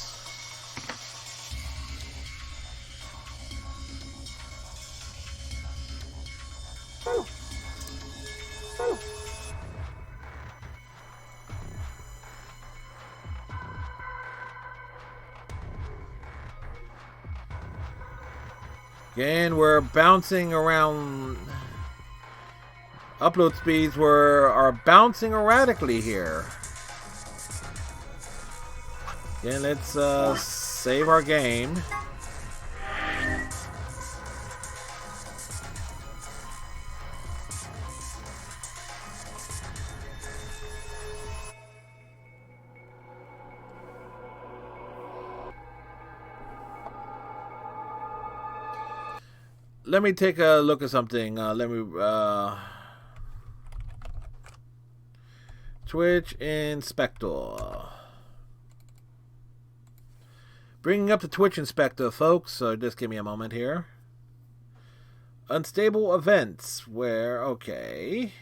Again, we're bouncing around. Upload speeds are bouncing erratically here. Again, let's save our game. let me take a look at something. Let me Twitch Inspector. Bringing up the Twitch Inspector, folks. So just give me a moment here. Unstable events. Where? Okay.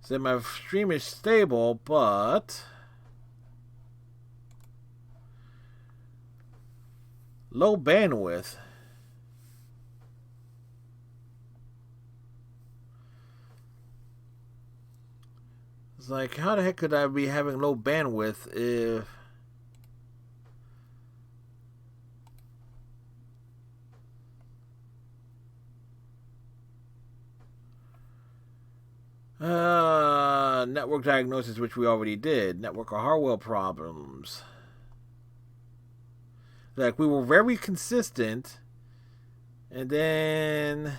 So my stream is stable, but low bandwidth. It's like, how the heck could I be having low bandwidth if... network diagnosis, which we already did. Network or hardware problems. Like, we were very consistent, and then...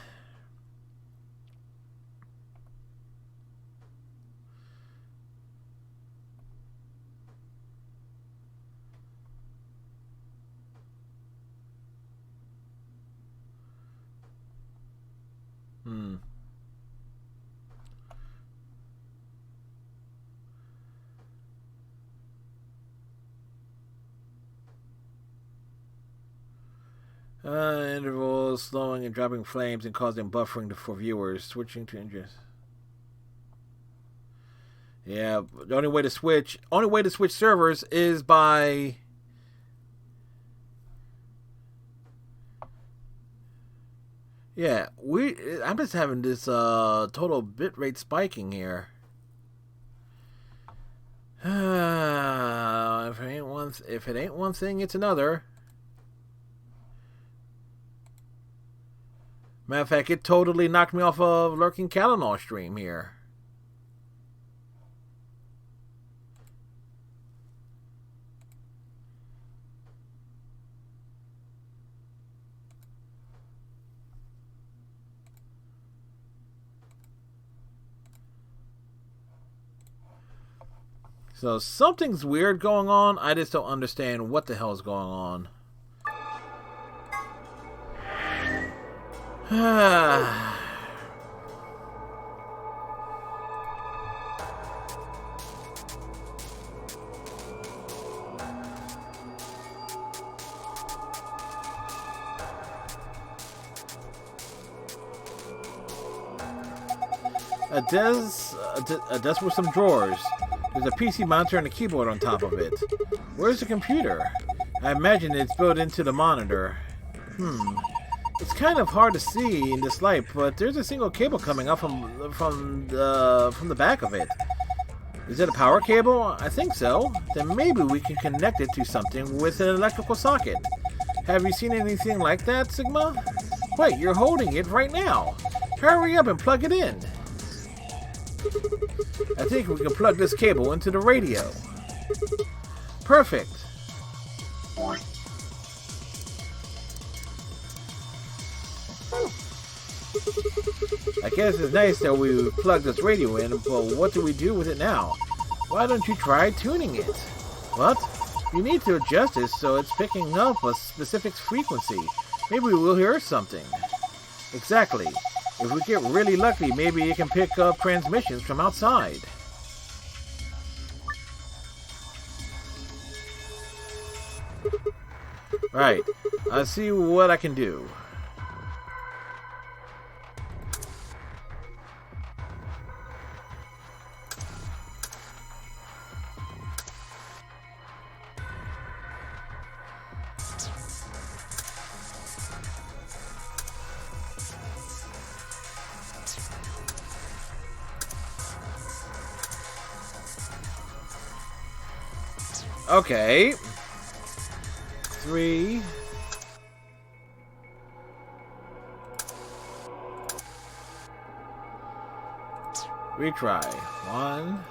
intervals slowing and dropping flames and causing buffering for viewers. Switching to interest. Yeah, the only way to switch servers is by I'm just having this total bitrate spiking here. If it ain't one thing, it's another. Matter of fact, it totally knocked me off of Lurking Kalanor stream here. So something's weird going on. I just don't understand what the hell's going on. A desk with some drawers. There's a PC monitor and a keyboard on top of it. Where's the computer? I imagine it's built into the monitor. It's kind of hard to see in this light, but there's a single cable coming up from the back of it. Is it a power cable? I think so. Then maybe we can connect it to something with an electrical socket. Have you seen anything like that, Sigma? Wait, you're holding it right now. Hurry up and plug it in. I think we can plug this cable into the radio. Perfect. I guess it's nice that we plugged this radio in, but what do we do with it now? Why don't you try tuning it? What? You need to adjust it so it's picking up a specific frequency. Maybe we'll hear something. Exactly. If we get really lucky, maybe it can pick up transmissions from outside. Right. I'll see what I can do. Okay. 3. Retry. 1.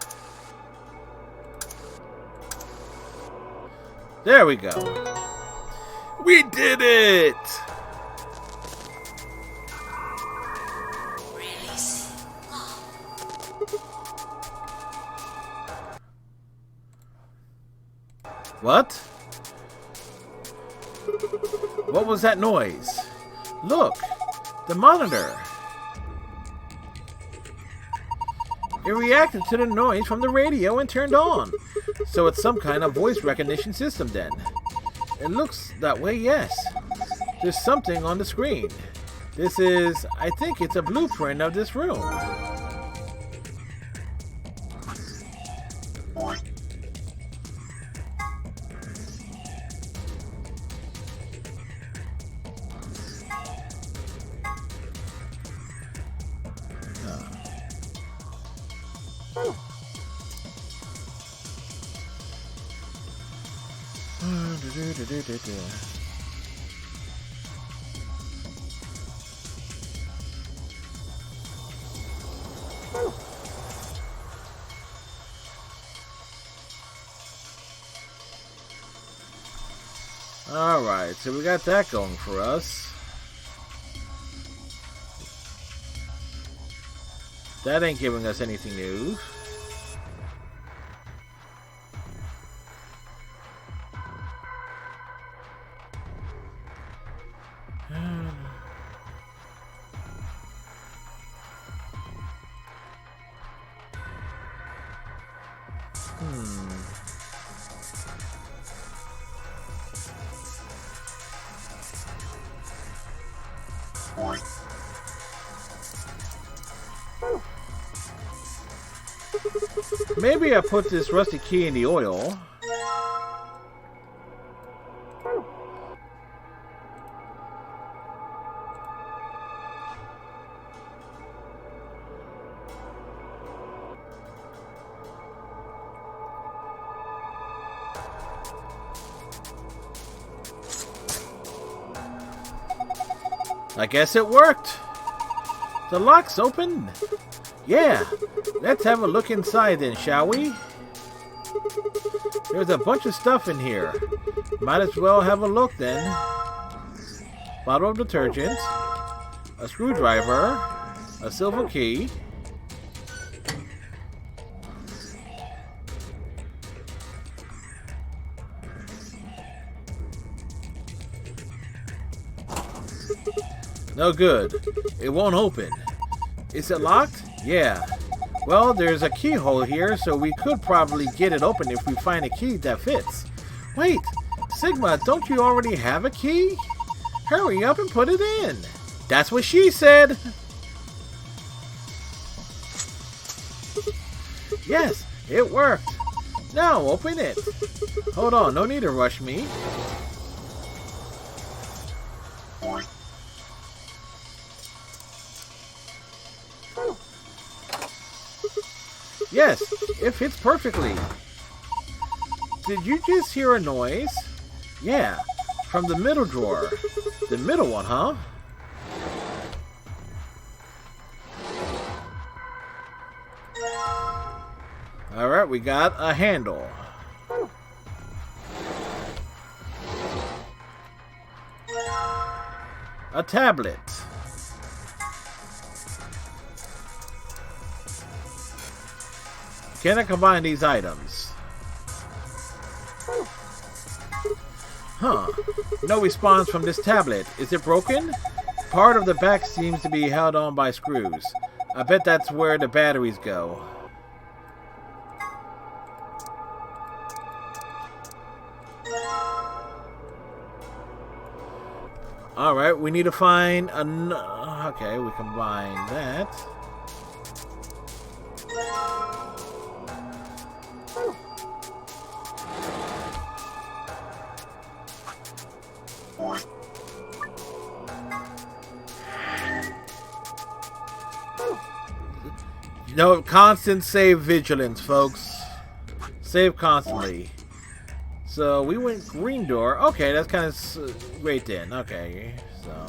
There we go. We did it! What? What was that noise? Look! The monitor! It reacted to the noise from the radio and turned on. So it's some kind of voice recognition system then. It looks that way, yes. There's something on the screen. I think it's a blueprint of this room. Alright, so we got that going for us. That ain't giving us anything new. Maybe I put this rusty key in the oil. I guess it worked. The lock's open. Yeah, let's have a look inside then, shall we? There's a bunch of stuff in here. Might as well have a look then. Bottle of detergent, a screwdriver, a silver key. No good. It won't open. Is it locked? Yeah. Well, there's a keyhole here, so we could probably get it open if we find a key that fits. Wait, Sigma, don't you already have a key? Hurry up and put it in. That's what she said. Yes, it worked. Now open it. Hold on, no need to rush me. Yes, it fits perfectly. Did you just hear a noise? Yeah, from the middle drawer. The middle one, huh? Alright, we got a handle. A tablet. Can I combine these items? Huh. No response from this tablet. Is it broken? Part of the back seems to be held on by screws. I bet that's where the batteries go. Alright, we need to find an... Okay, we combine that. No, constant save vigilance, folks. Save constantly. So we went green door. Okay, that's kind of great then. Okay, so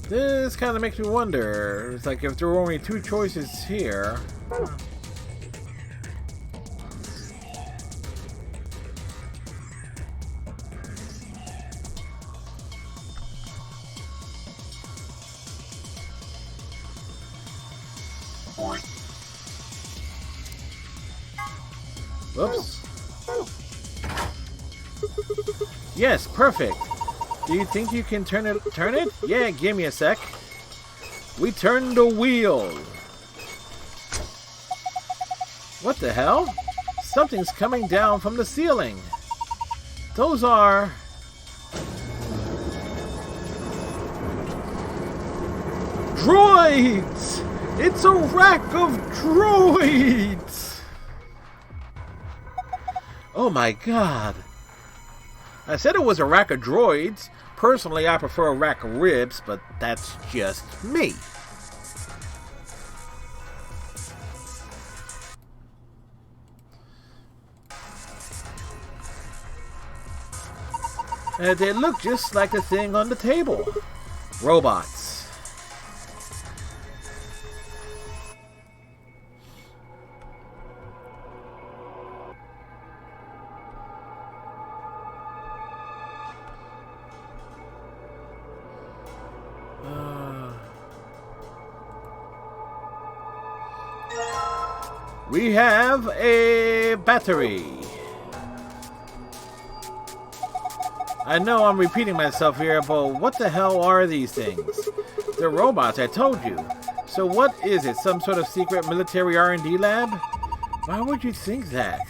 this kind of makes me wonder. It's like if there were only two choices here. Whoops. Yes, perfect. Do you think you can turn it? Yeah, give me a sec. We turned the wheel. What the hell? Something's coming down from the ceiling. Those are... droids! It's a rack of droids! Oh my god. I said it was a rack of droids. Personally, I prefer a rack of ribs, but that's just me. And they look just like the thing on the table. Robots. We have a battery. I know I'm repeating myself here, but what the hell are these things? They're robots, I told you. So what is it? Some sort of secret military R&D lab? Why would you think that?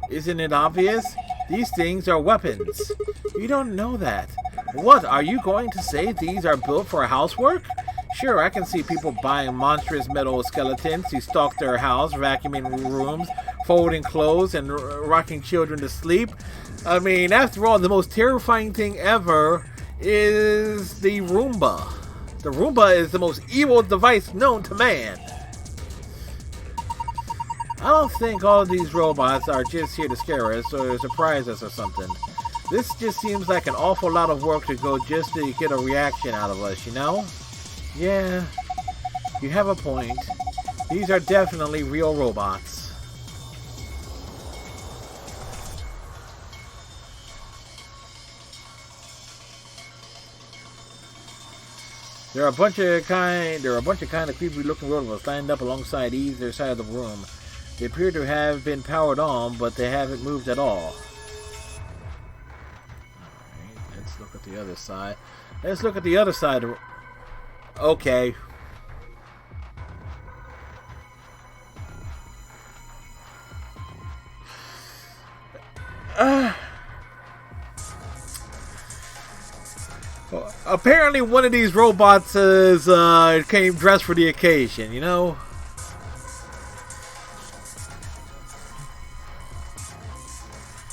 Isn't it obvious? These things are weapons. You don't know that. What, are you going to say these are built for housework? Sure, I can see people buying monstrous metal skeletons to stalk their house, vacuuming rooms, folding clothes, and rocking children to sleep. I mean, after all, the most terrifying thing ever is the Roomba. The Roomba is the most evil device known to man. I don't think all of these robots are just here to scare us or surprise us or something. This just seems like an awful lot of work to go just to get a reaction out of us, you know? Yeah, you have a point. These are definitely real robots. There are a bunch of kind of creepy looking robots lined up alongside either side of the room. They appear to have been powered on, but they haven't moved at all. Alright, let's look at the other side. Let's look at the other side of... Okay. Well, apparently one of these robots came dressed for the occasion, you know?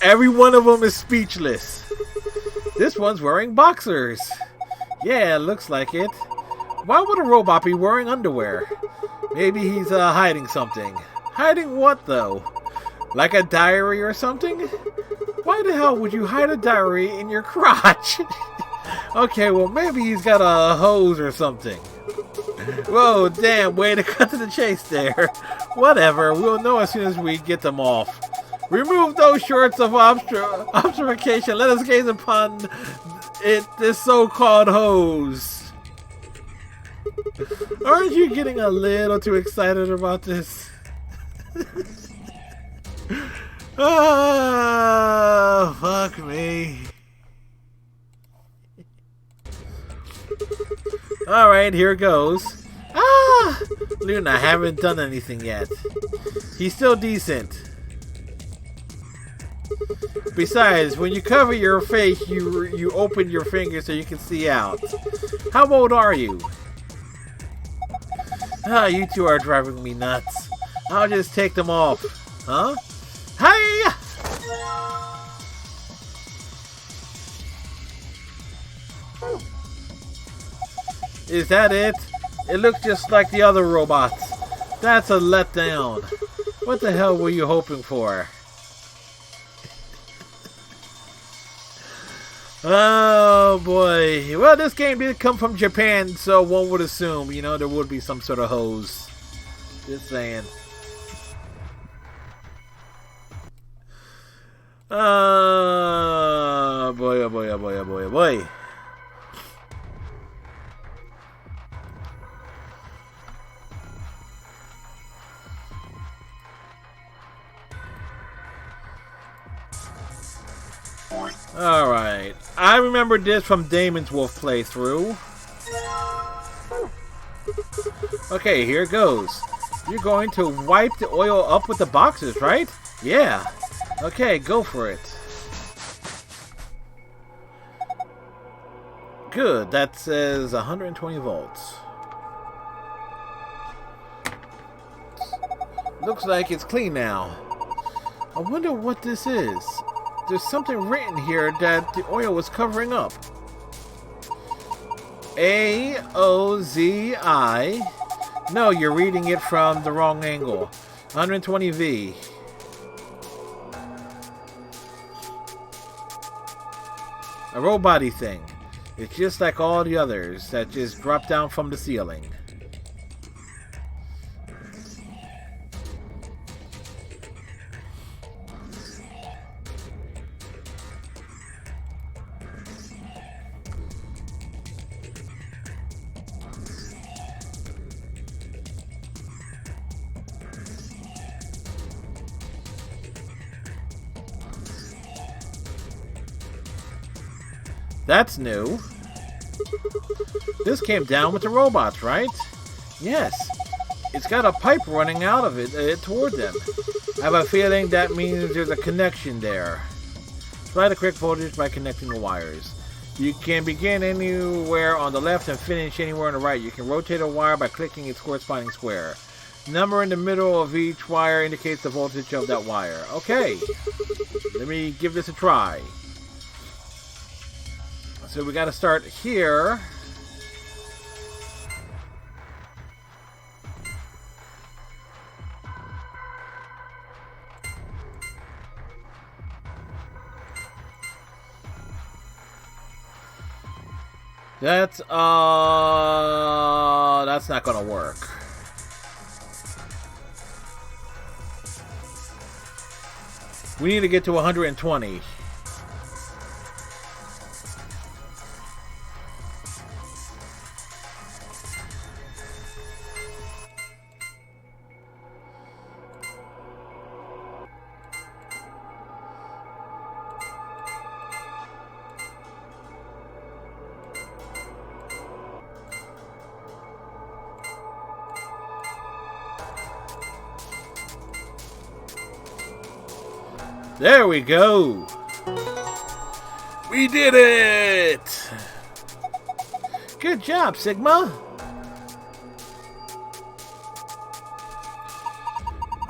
Every one of them is speechless. This one's wearing boxers. Yeah, looks like it. Why would a robot be wearing underwear? Maybe he's hiding something. Hiding what, though? Like a diary or something? Why the hell would you hide a diary in your crotch? Okay, well, maybe he's got a hose or something. Whoa, damn, way to cut to the chase there. Whatever, we'll know as soon as we get them off. Remove those shorts of obfuscation. Let us gaze upon this so-called hose. Aren't you getting a little too excited about this? Oh, fuck me. Alright, here goes. Ah! Luna, haven't done anything yet. He's still decent. Besides, when you cover your face, you open your fingers so you can see out. How old are you? Ah, you two are driving me nuts. I'll just take them off. Huh? Hi! Is that it? It looks just like the other robots. That's a letdown. What the hell were you hoping for? Oh boy. Well, this game did come from Japan, so one would assume, you know, there would be some sort of hose. Just saying. Oh boy, oh boy, oh boy, oh boy, oh boy. Alright. I remember this from Damon's Wolf playthrough. Okay, here goes. You're going to wipe the oil up with the boxes, right? Yeah. Okay, go for it. Good. That says 120 volts. Looks like it's clean now. I wonder what this is. There's something written here that the oil was covering up. AOZI. No, you're reading it from the wrong angle. 120V. A robot-y thing. It's just like all the others that just drop down from the ceiling. That's new. This came down with the robots, right? Yes. It's got a pipe running out of it toward them. I have a feeling that means there's a connection there. Apply the correct voltage by connecting the wires. You can begin anywhere on the left and finish anywhere on the right. You can rotate a wire by clicking its corresponding square. Number in the middle of each wire indicates the voltage of that wire. Okay. Let me give this a try. So we got to start here. That's not gonna work. We need to get to 120. There we go. We did it. Good job, Sigma.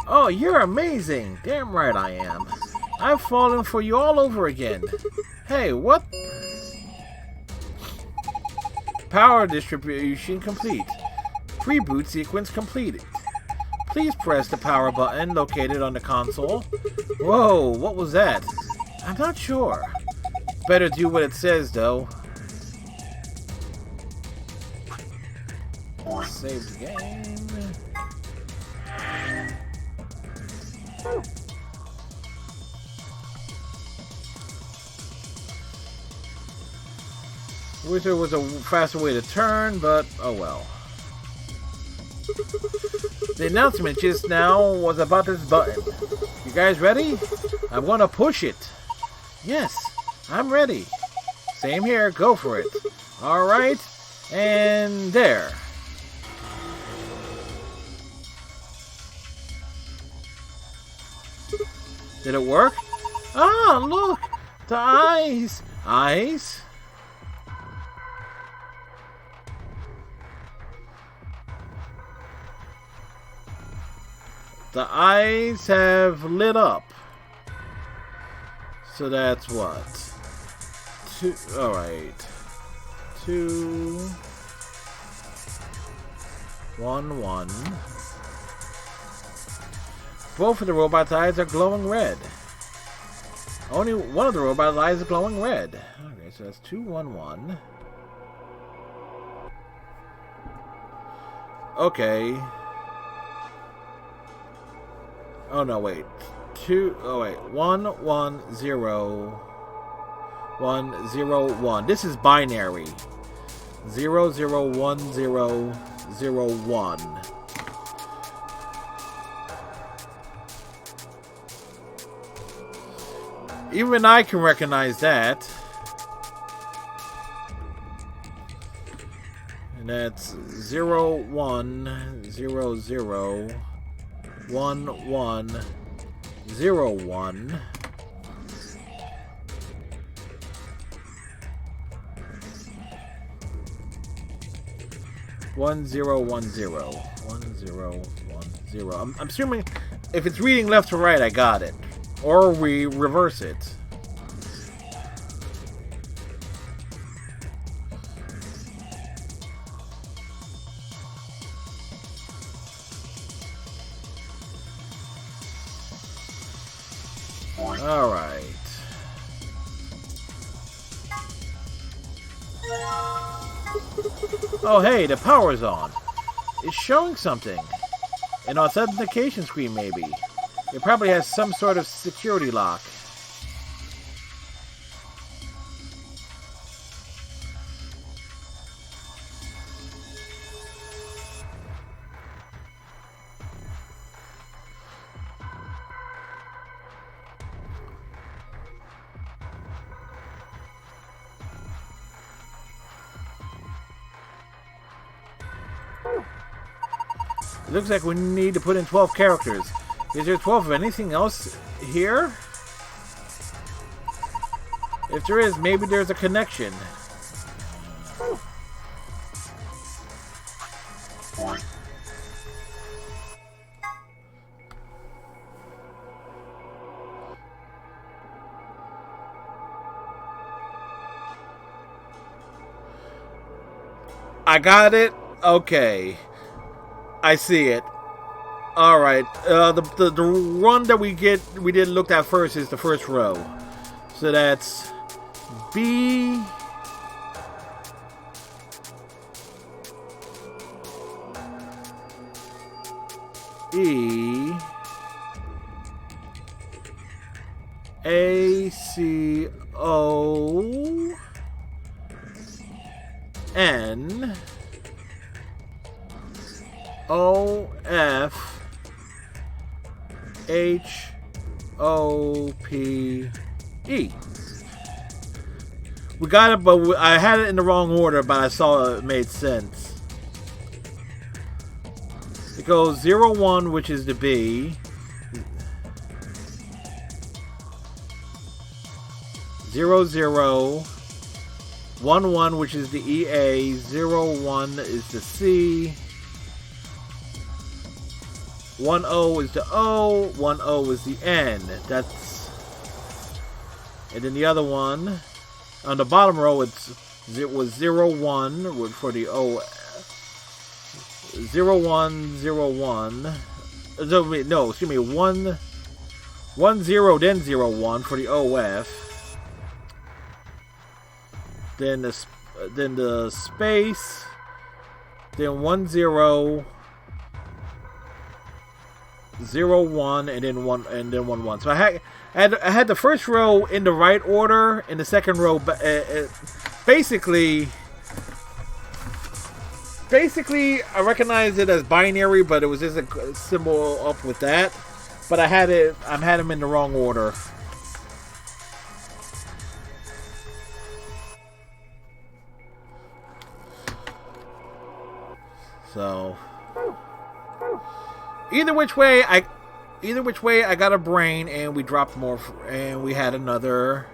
Oh, you're amazing. Damn right I am. I've fallen for you all over again. Hey, what? Power distribution complete. Pre-boot sequence completed. Please press the power button located on the console. Whoa, what was that? I'm not sure. Better do what it says, though. Save the game. Wish there was a faster way to turn, but oh well. The announcement just now was about this button. You guys ready? I'm gonna push it. Yes, I'm ready. Same here, go for it. Alright, and there. Did it work? Ah, look! The eyes! Eyes? The eyes have lit up. So that's what? 2, alright. 2, 1, 1. Both of the robot's eyes are glowing red. Only one of the robot's eyes is glowing red. Okay, so that's 2, 1, 1. Okay. Oh no, wait. 1, 1, 0, 1, 0, 1. This is binary. 0, 0, 1, 0, 0, 1. Even I can recognize that. And that's 0 1 0 0 1 1 0 1. One zero 1 0 1 0 1 0. I'm assuming if it's reading left to right, I got it, or we reverse it. All right. Oh, hey, the power's on. It's showing something. An authentication screen, maybe. It probably has some sort of security lock. It looks like we need to put in 12 characters. Is there 12 of anything else here? If there is, maybe there's a connection. I got it? Okay. I see it. All right. The run that we did look at first is the first row. So that's B E A C O N O F H O P E. We got it, but I had it in the wrong order, but I saw it made sense. It goes 0 1, which is the B. 0 0 1 1, which is the EA. 0 1 is the C. 1 0 is the O, 1 0 is the N. That's, and then the other one on the bottom row, it was 0 1 for the O. 0 1 0 1. No, excuse me. 1 0 then 0 1 for the OF. Then the space. Then 1 0. 0 1 and then 1 1. So I had the first row in the right order, and the second row basically I recognized it as binary, but it was just a symbol up with that. But I had them in the wrong order. So Either which way, I got a brain, and we dropped more, and we had another.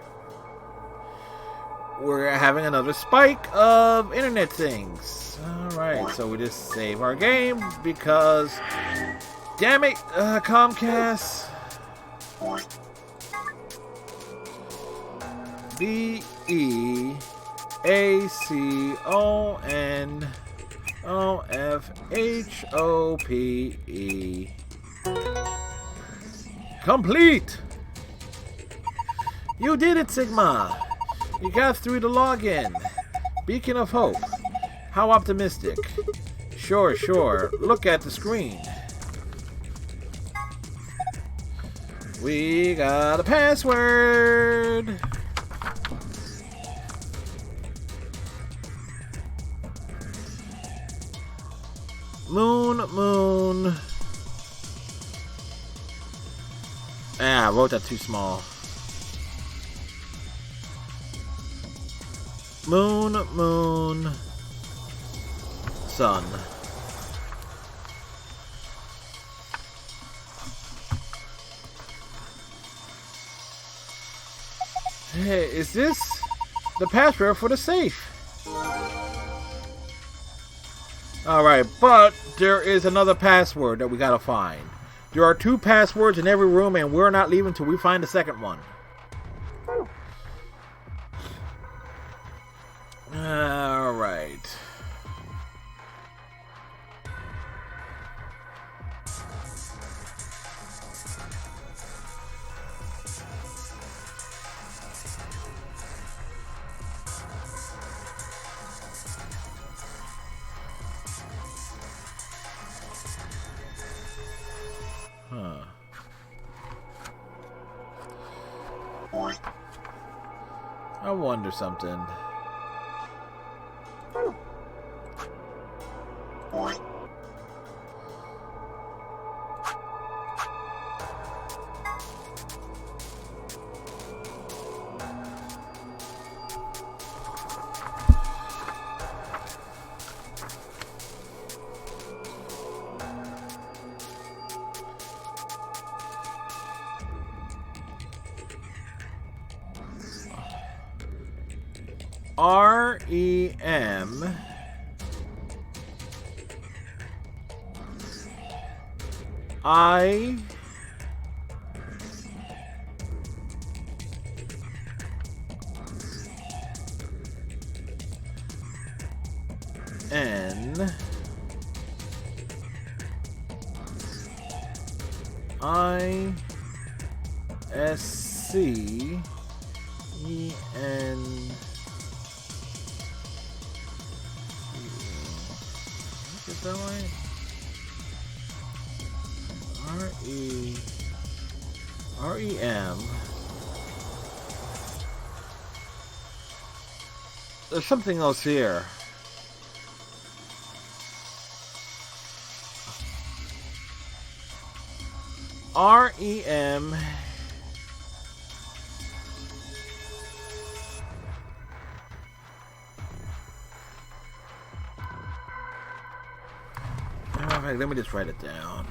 We're having another spike of internet things. All right, so we just save our game because, damn it, Comcast. B E A C O N O F H O P E. Complete! You did it, Sigma! You got through the login. Beacon of hope. How optimistic. Sure. Look at the screen. We got a password! Moon. I wrote that too small. Moon, moon, sun. Hey, is this the password for the safe? Alright, but there is another password that we gotta find. There are 2 passwords in every room, and we're not leaving till we find the second one. Alright. Huh. I wonder something. REM I N I S C E N Get that right? R-E-M. There's something else here. R-E-M. Alright, let me just write it down.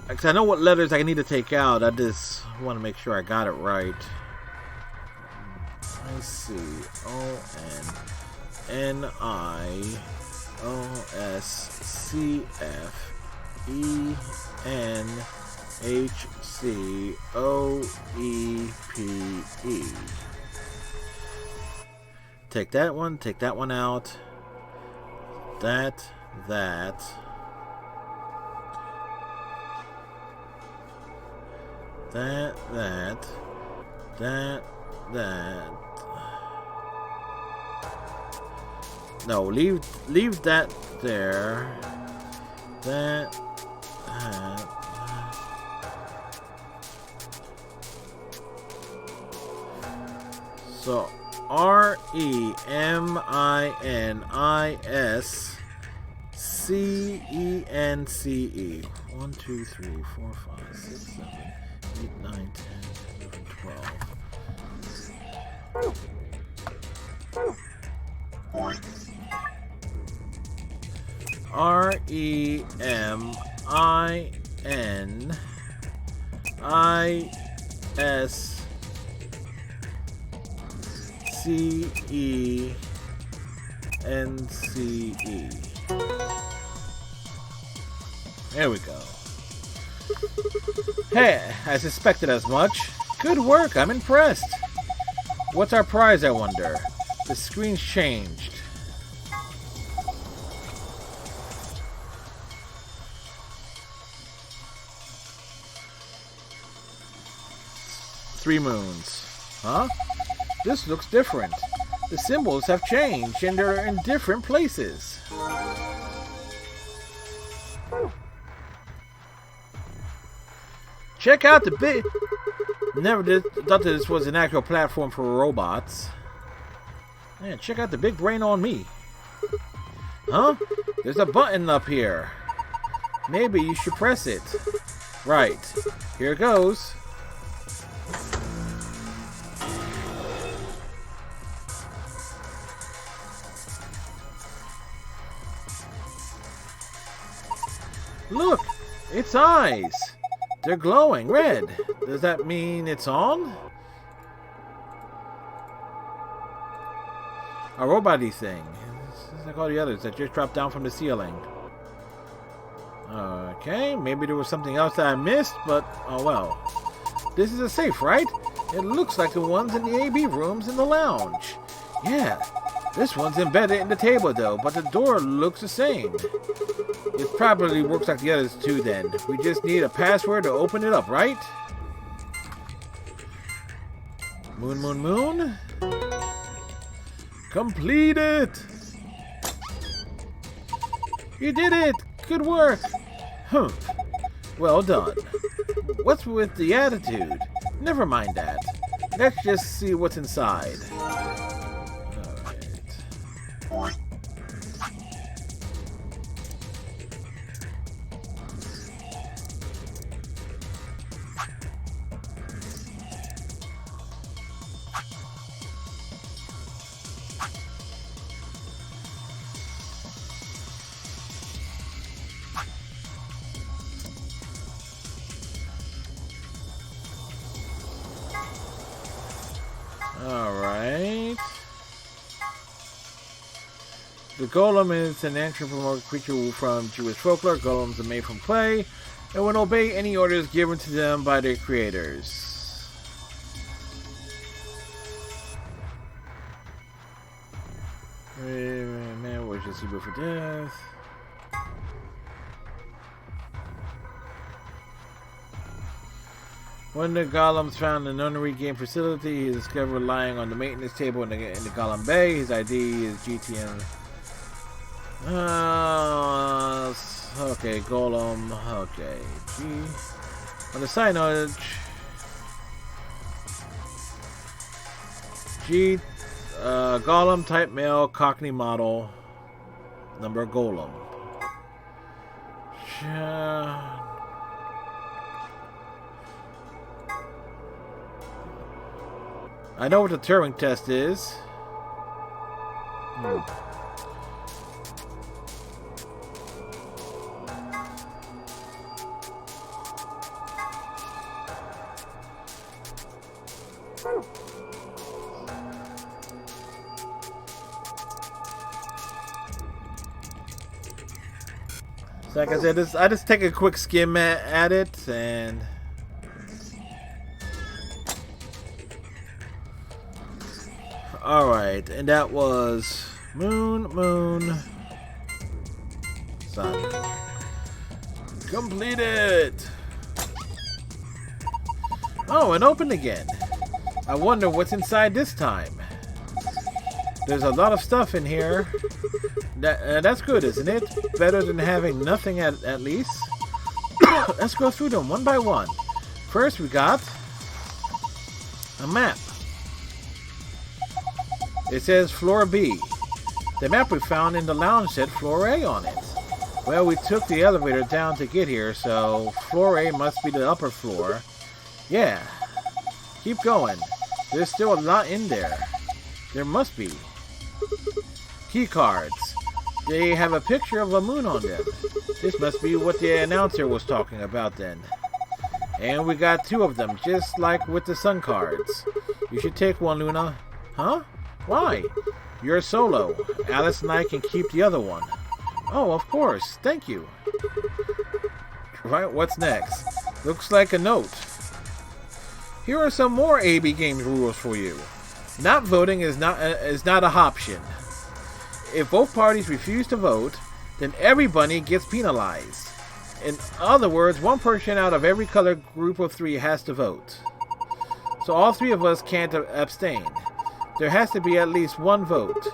Because I know what letters I need to take out. I just want to make sure I got it right. I-C-O-N-I-O-S-C-F-E-N-H-C-O-E-P-E. Take that one out. That. No, leave that there. That. So R-E-M-I-N-I-S-C-E-N-C-E. 1, 2, 3, 4, 5, 6, 7, 8, 9, 10, 11, 12. R-E-M-I-N-I-S-C-E-N-C-E. There we go. Hey, I suspected as much. Good work, I'm impressed. What's our prize, I wonder? The screen's changed. Three moons. Huh? This looks different. The symbols have changed and they're in different places. Check out the big... Never thought that this was an actual platform for robots. Man, check out the big brain on me. Huh? There's a button up here. Maybe you should press it. Right. Here goes. Look! Its eyes! They're glowing red. Does that mean it's on? A robot-y thing. It's like all the others that just dropped down from the ceiling. Okay, maybe there was something else that I missed, but oh well. This is a safe, right? It looks like the ones in the AB rooms in the lounge. Yeah, this one's embedded in the table though, but the door looks the same. It probably works like the others too then. We just need a password to open it up, right? Moon, moon, moon. Complete it! You did it! Good work! Huh. Well done. What's with the attitude? Never mind that. Let's just see what's inside. Alright. Alright. The golem is an anthropomorphic creature from Jewish folklore. Golems are made from clay and will obey any orders given to them by their creators. Man wishes to go for death. When the golems found the nunnery game facility, he is discovered lying on the maintenance table in the golem bay. His ID is GTN. Okay, golem. Okay, G. On the side note, G. Golem type male Cockney model. Number golem. I know what the Turing test is. So like I said, I just take a quick skim at it and... Alright, and that was moon, moon, sun. Completed! Oh, and open again. I wonder what's inside this time. There's a lot of stuff in here. That's good, isn't it? Better than having nothing at least. Let's go through them one by one. First, we got a map. It says Floor B. The map we found in the lounge said Floor A on it. Well, we took the elevator down to get here, so Floor A must be the upper floor. Yeah. Keep going. There's still a lot in there. There must be. Key cards. They have a picture of a moon on them. This must be what the announcer was talking about then. And we got 2 of them, just like with the sun cards. You should take one, Luna. Huh? Why? You're solo. Alice and I can keep the other one. Oh, of course. Thank you. Right, what's next? Looks like a note. Here are some more AB Games rules for you. Not voting is not an option. If both parties refuse to vote, then everybody gets penalized. In other words, one person out of every color group of 3 has to vote. So all 3 of us can't abstain. There has to be at least 1 vote.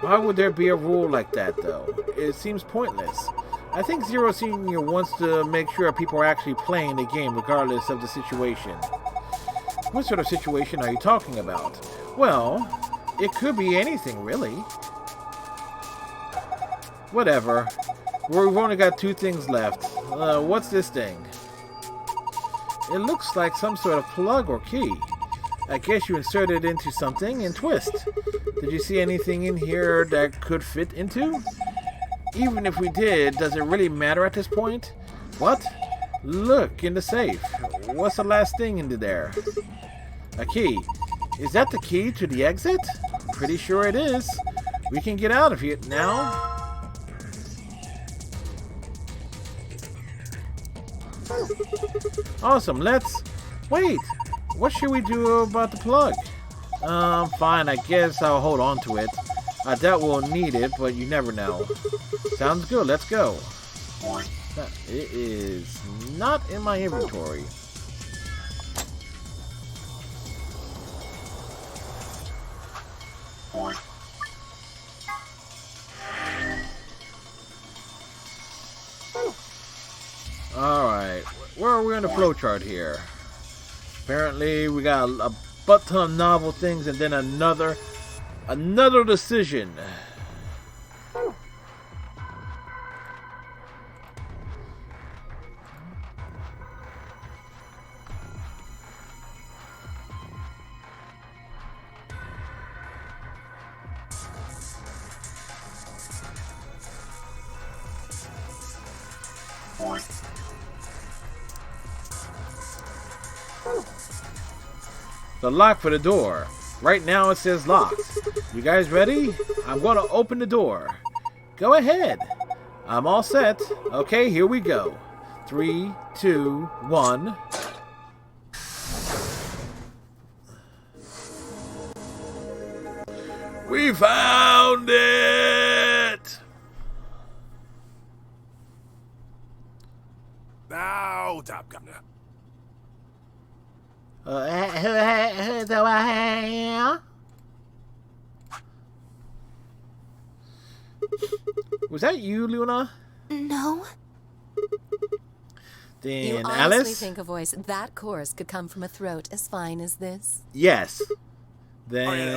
Why would there be a rule like that, though? It seems pointless. I think Zero Senior wants to make sure people are actually playing the game regardless of the situation. What sort of situation are you talking about? Well, it could be anything, really. Whatever. We've only got 2 things left. What's this thing? It looks like some sort of plug or key. I guess you insert it into something and twist. Did you see anything in here that could fit into? Even if we did, does it really matter at this point? What? Look, in the safe. What's the last thing in there? A key. Is that the key to the exit? Pretty sure it is. We can get out of here now. Awesome, let's... Wait, what should we do about the plug? Fine, I guess I'll hold on to it. I doubt we'll need it, but you never know. Sounds good, let's go. It is not in my inventory. Alright, where are we on the flowchart here? Apparently we got a butt ton of novel things and then another decision. The lock for the door. Right now it says locked. You guys ready? I'm going to open the door. Go ahead. I'm all set. Okay, here we go. 3, 2, 1. We found it! Now, hold up, Governor. Who do I have? Was that you, Luna? No. Then You honestly Alice? think a voice that coarse could come from a throat as fine as this? Yes. Then... Oh, yeah,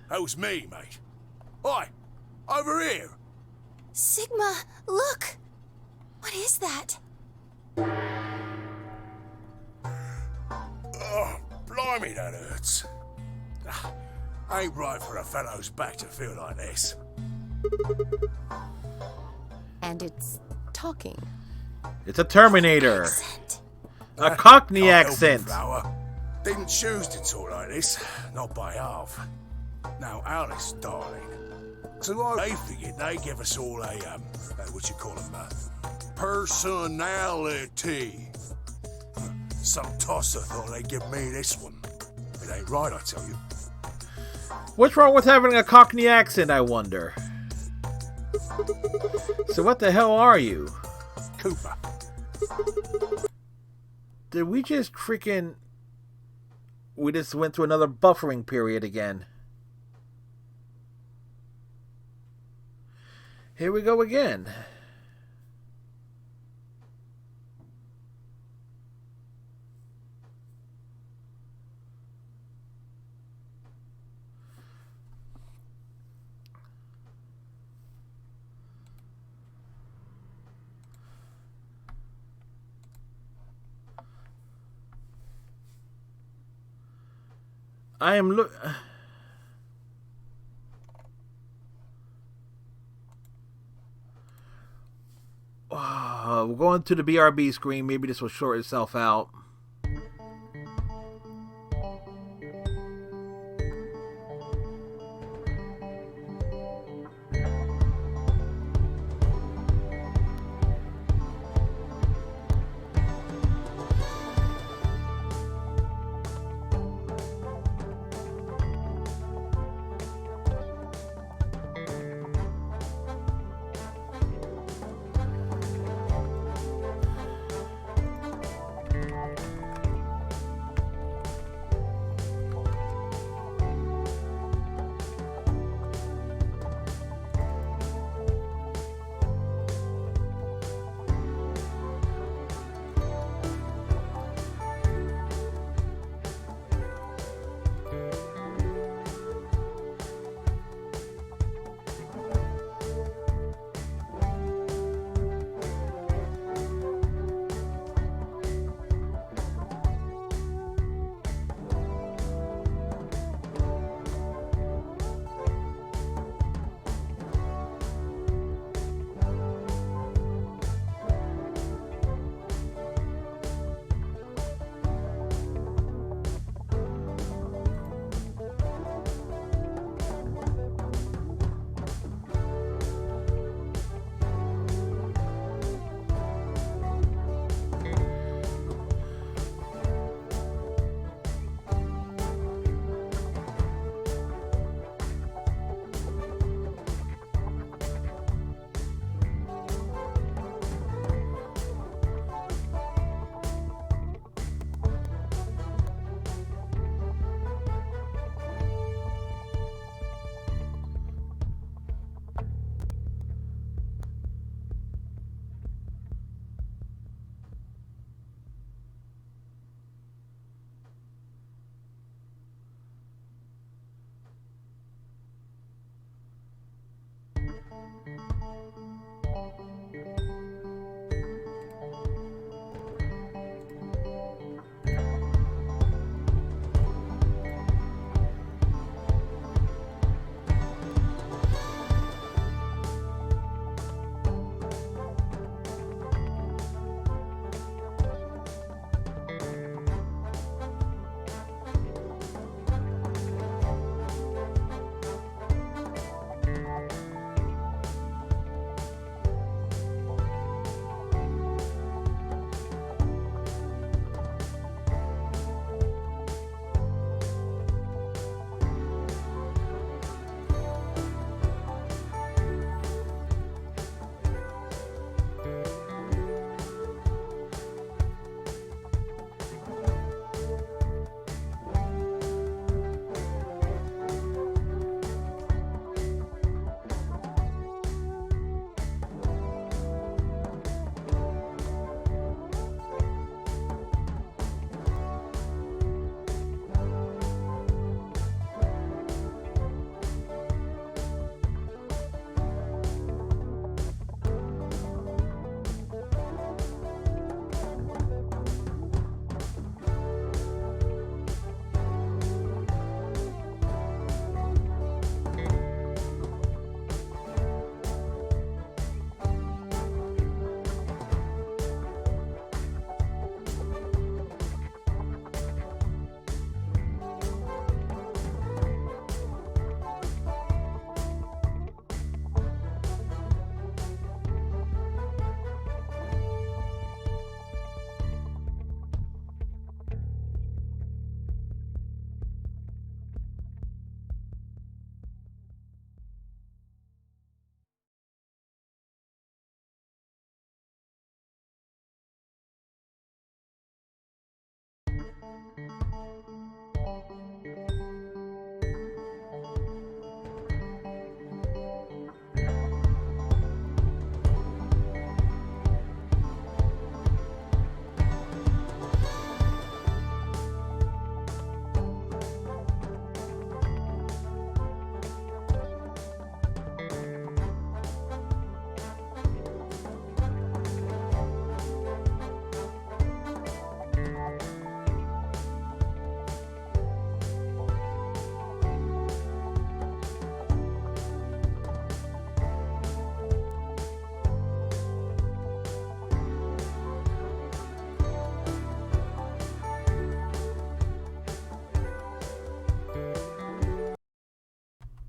that was me, mate. Oi, over here. Sigma, look! What is that? Oh, blimey, that hurts. Ain't right for a fellow's back to feel like this. And it's talking. It's a Terminator. Accent. A Cockney Can't help it, accent. Flower. Didn't choose to talk like this, not by half. Now, Alice, darling. So they figured they'd give us all a, what you call them, personality. Some tosser thought they'd give me this one. It ain't right, I tell you. What's wrong with having a Cockney accent, I wonder? So what the hell are you? Cooper. Did we just freaking... We just went through another buffering period again. Here we go again. I am we're going to the BRB screen. Maybe this will sort itself out.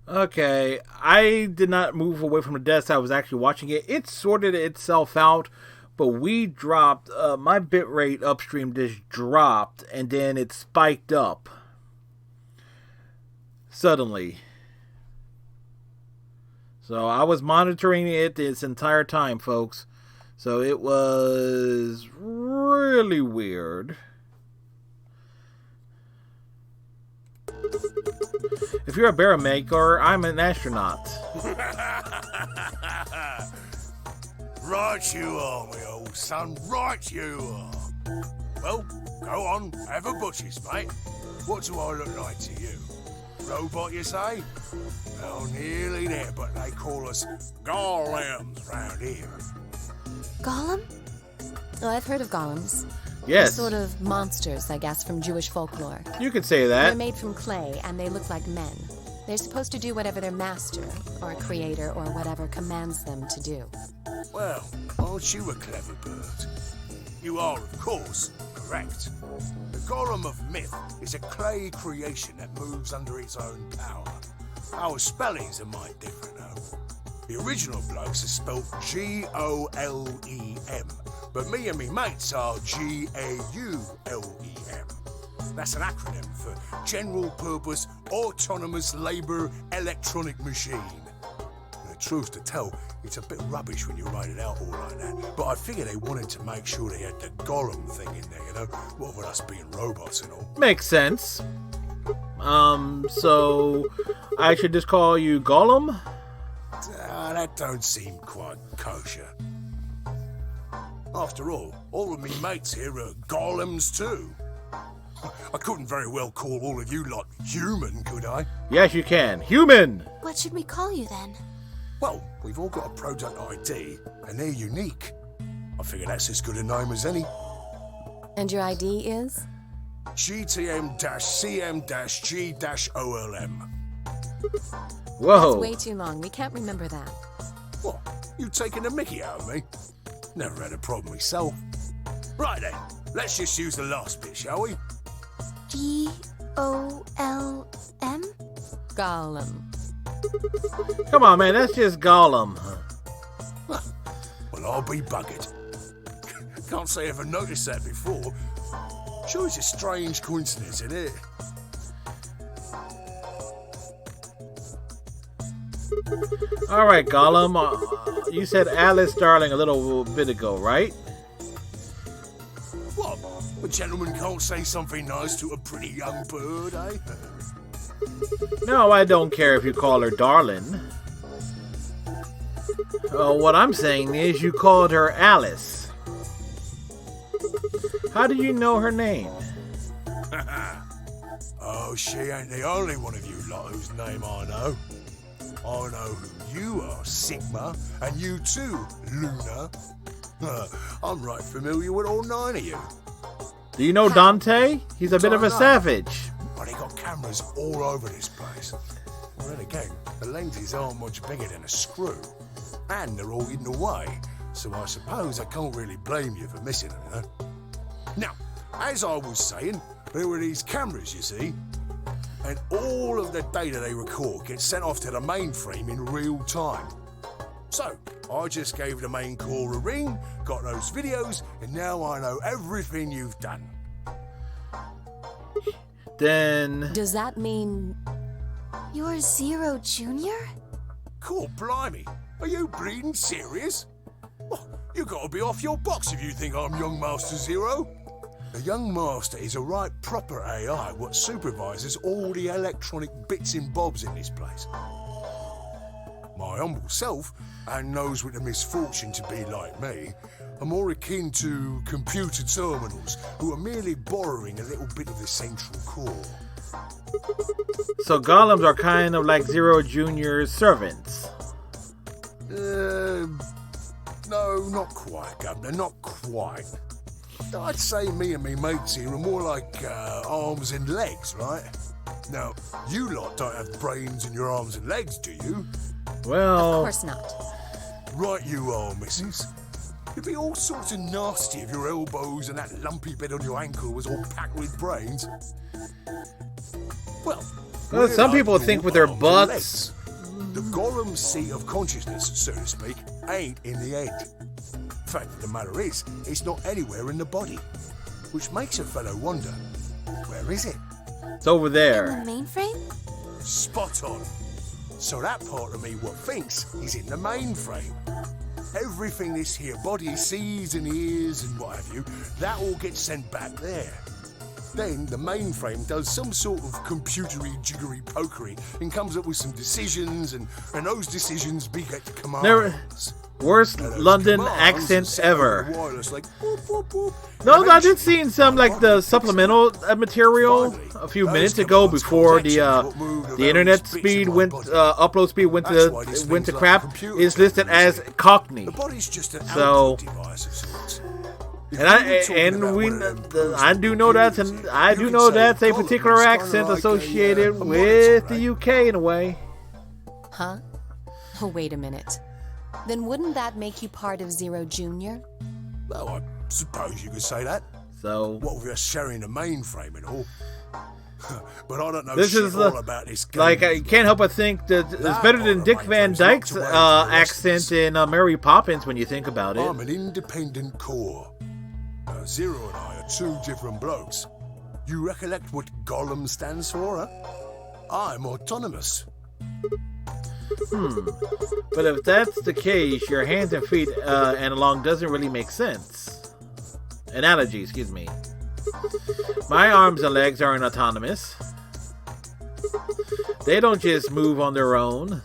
Okay, I did not move away from the desk. I was actually watching it. It sorted itself out, but we dropped, my bitrate upstream just dropped, and then it spiked up suddenly. So I was monitoring it this entire time, folks. So it was really weird. If you're a bear maker, I'm an astronaut. Right you are, my old son, right you are. Well, go on, have a butchers, mate. What do I look like to you? Robot, you say? Well, nearly there, but they call us golems round here. Golem? Oh, I've heard of golems. Yes. They're sort of monsters, I guess, from Jewish folklore. You could say They're that. made from clay, and they look like men. They're supposed to do whatever their master, or creator, or whatever commands them to do. Well, aren't you a clever bird? You are, of course, correct. The golem of myth is a clay creation that moves under its own power. Our spellings are might different, though. The original blokes are spelled Golem, but me and me mates are GAULEM. That's an acronym for General Purpose Autonomous Labour Electronic Machine. And the truth to tell, it's a bit rubbish when you write it out all like that, but I figure they wanted to make sure they had the golem thing in there, you know, what with us being robots and all. Makes sense. So I should just call you Gollum? That don't seem quite kosher. After all of me mates here are golems too. I couldn't very well call all of you lot human, could I? Yes, you can. Human! What should we call you then? Well, we've all got a product ID, and they're unique. I figure that's as good a name as any. And your ID is? GTM-CM-G-OLM. Whoa. That's way too long. We can't remember that. What? You taking a mickey out of me? Never had a problem myself. Right then, let's just use the last bit, shall we? Golem? Gollum. Come on, man. That's just Gollum. Well, I'll be buggered. Can't say I ever noticed that before. Sure, it's a strange coincidence, isn't it? All right, Gollum. You said Alice Darling a little bit ago, right? What? A gentleman can't say something nice to a pretty young bird, eh? No, I don't care if you call her Darling. What I'm saying is you called her Alice. How do you know her name? Oh, she ain't the only one of you lot whose name I know. I know who you are, Sigma, and you too, Luna. I'm right familiar with all 9 of you. Do you know Dante? He's a bit of a savage. But he got cameras all over this place. Well, then again, the lenses aren't much bigger than a screw. And they're all hidden away, so I suppose I can't really blame you for missing them, you know? Now, as I was saying, there were these cameras, you see, and all of the data they record gets sent off to the mainframe in real time. So, I just gave the main core a ring, got those videos, and now I know everything you've done. Then... Does that mean... You're Zero Jr.? Cool, blimey. Are you bleeding serious? Oh, you gotta be off your box if you think I'm young Master Zero. The young master is a right proper AI what supervises all the electronic bits and bobs in this place. My humble self, and those with the misfortune to be like me, are more akin to computer terminals who are merely borrowing a little bit of the central core. So golems are kind of like Zero Jr.'s servants. No, not quite, Governor, not quite. I'd say me and me mates here are more like arms and legs, right? Now, you lot don't have brains in your arms and legs, do you? Well... Of course not. Right you are, missus. You'd be all sorts of nasty if your elbows and that lumpy bit on your ankle was all packed with brains. Well, some people think with their arms and butts. legs. The golem's seat of consciousness, so to speak, ain't in the head. Fact of the matter is, it's not anywhere in the body, which makes a fellow wonder, where is it? It's over there. In the mainframe? Spot on. So that part of me what thinks is in the mainframe. Everything this here body sees and hears and what have you, that all gets sent back there. Then the mainframe does some sort of computery jiggery pokery and comes up with some decisions, and those decisions beget commands. Worst London accent ever. Like, whoop, whoop, whoop. No, I did see in some like the supplemental material a few minutes ago before the internet speed went upload speed went to crap. Is listed as Cockney. The body's just an So. output device of sorts. I do know that's a particular accent associated with the UK in a way. Huh? Oh, wait a minute. Then wouldn't that make you part of Zero Jr.? Well, I suppose you could say that. So what with us sharing the mainframe and all. But I don't know this shit is all about this game. like I can't help but think that it's better than Dick Van Dyke's accent in Mary Poppins when you think about it. I'm an independent core. Zero and I are two different blokes. You recollect what Golem stands for, huh? I'm autonomous. But if that's the case, your hands and feet analog doesn't really make sense. Analogy, excuse me. My arms and legs aren't autonomous. They don't just move on their own.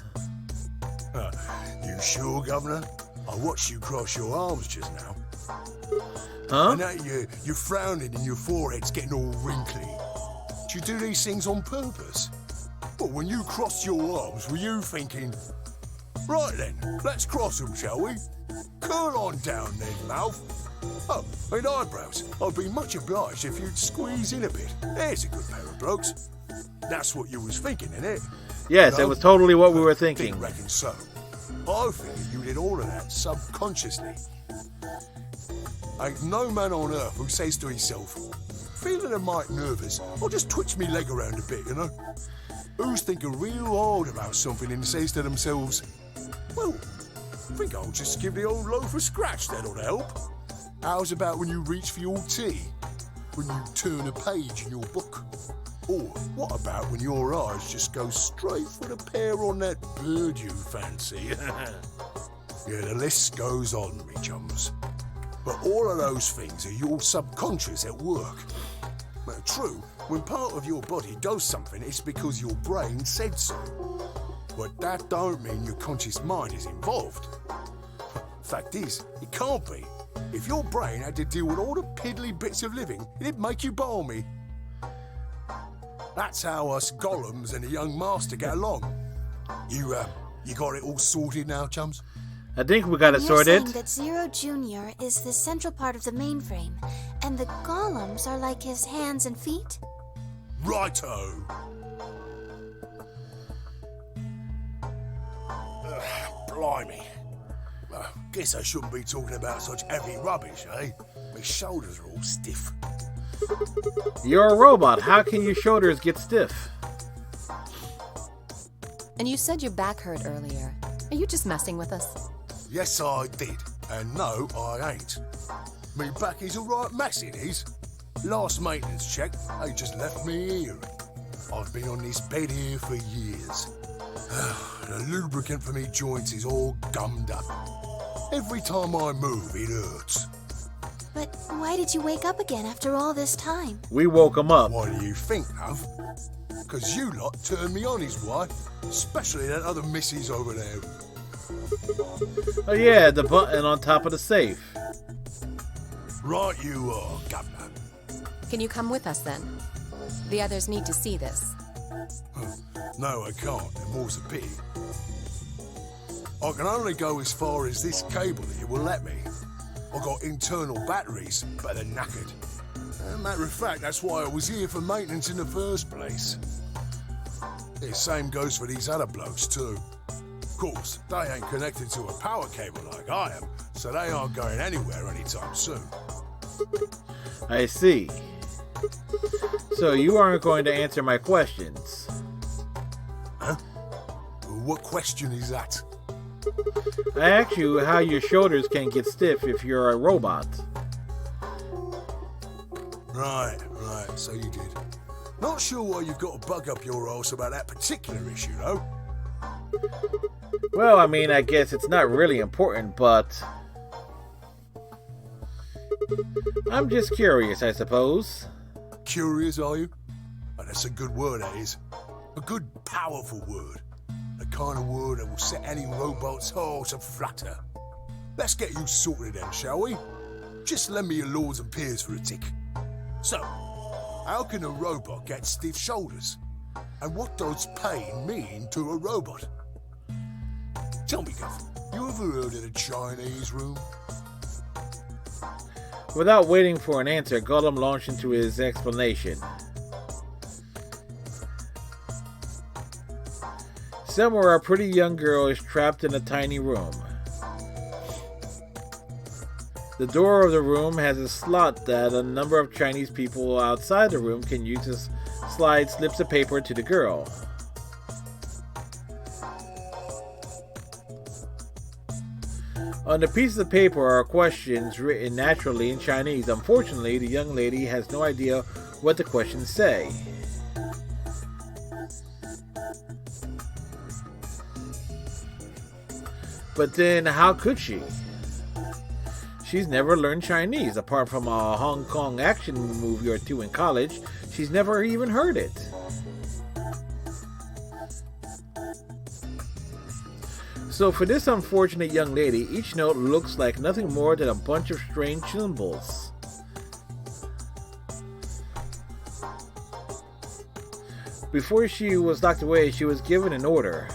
You sure, Governor? I watched you cross your arms just now. Huh? And now you're frowning and your forehead's getting all wrinkly. Do you do these things on purpose? But when you crossed your arms, were you thinking, right then, let's cross them, shall we? Curl on down then, mouth. Oh, and eyebrows. I'd be much obliged if you'd squeeze in a bit. There's a good pair of blokes. That's what you was thinking, innit? Yes, it was totally what we were thinking. I reckon so. I figured you did all of that subconsciously. Ain't no man on earth who says to himself, feeling a mite nervous, I'll just twitch me leg around a bit, you know? Who's thinking real hard about something and says to themselves, well, I think I'll just give the old loaf a scratch, that'll help. How's about when you reach for your tea? When you turn a page in your book? Or what about when your eyes just go straight for the pair on that bird you fancy? Yeah, the list goes on, me chums. But all of those things are your subconscious at work. Now, true, when part of your body does something, it's because your brain said so. But that don't mean your conscious mind is involved. Fact is, it can't be. If your brain had to deal with all the piddly bits of living, it'd make you balmy. That's how us golems and the young master get along. You got it all sorted now, chums? I think we got it You're sorted. saying that Zero Jr. is the central part of the mainframe, and the golems are like his hands and feet? Righto! Blimey. Guess I shouldn't be talking about such heavy rubbish, eh? My shoulders are all stiff. You're a robot. How can your shoulders get stiff? And you said your back hurt earlier. Are you just messing with us? Yes, I did. And no, I ain't. Me back is a right mess, it is. Last maintenance check, they just left me here. I've been on this bed here for years. The lubricant for me joints is all gummed up. Every time I move, it hurts. But why did you wake up again after all this time? We woke him up. What do you think, love? Because you lot turned me on his wife, especially that other missus over there. Oh yeah, the button on top of the safe. Right you are, Governor. Can you come with us then? The others need to see this. No, I can't. The more's a pity. I can only go as far as this cable here will let me. I've got internal batteries, but they're knackered. Matter of fact, that's why I was here for maintenance in the first place. The same goes for these other blokes too. Of course, they ain't connected to a power cable like I am, so they aren't going anywhere anytime soon. I see. So you aren't going to answer my questions. Huh? What question is that? I asked you how your shoulders can get stiff if you're a robot. Right, so you did. Not sure why you've got to bug up your arse about that particular issue, though. Well, I mean, I guess it's not really important, but I'm just curious, I suppose. Curious, are you? Oh, that's a good word, that is. A good, powerful word. The kind of word that will set any robot's heart aflutter. Let's get you sorted then, shall we? Just lend me your lords and peers for a tick. So, how can a robot get stiff shoulders? And what does pain mean to a robot? Tell me, Guff, you ever heard of the Chinese room? Without waiting for an answer, Gollum launched into his explanation. Somewhere, a pretty young girl is trapped in a tiny room. The door of the room has a slot that a number of Chinese people outside the room can use to slide slips of paper to the girl. On the pieces of paper are questions written naturally in Chinese. Unfortunately, the young lady has no idea what the questions say. But then, how could she? She's never learned Chinese. Apart from a Hong Kong action movie or two in college, she's never even heard it. So for this unfortunate young lady, each note looks like nothing more than a bunch of strange symbols. Before she was locked away, she was given an order.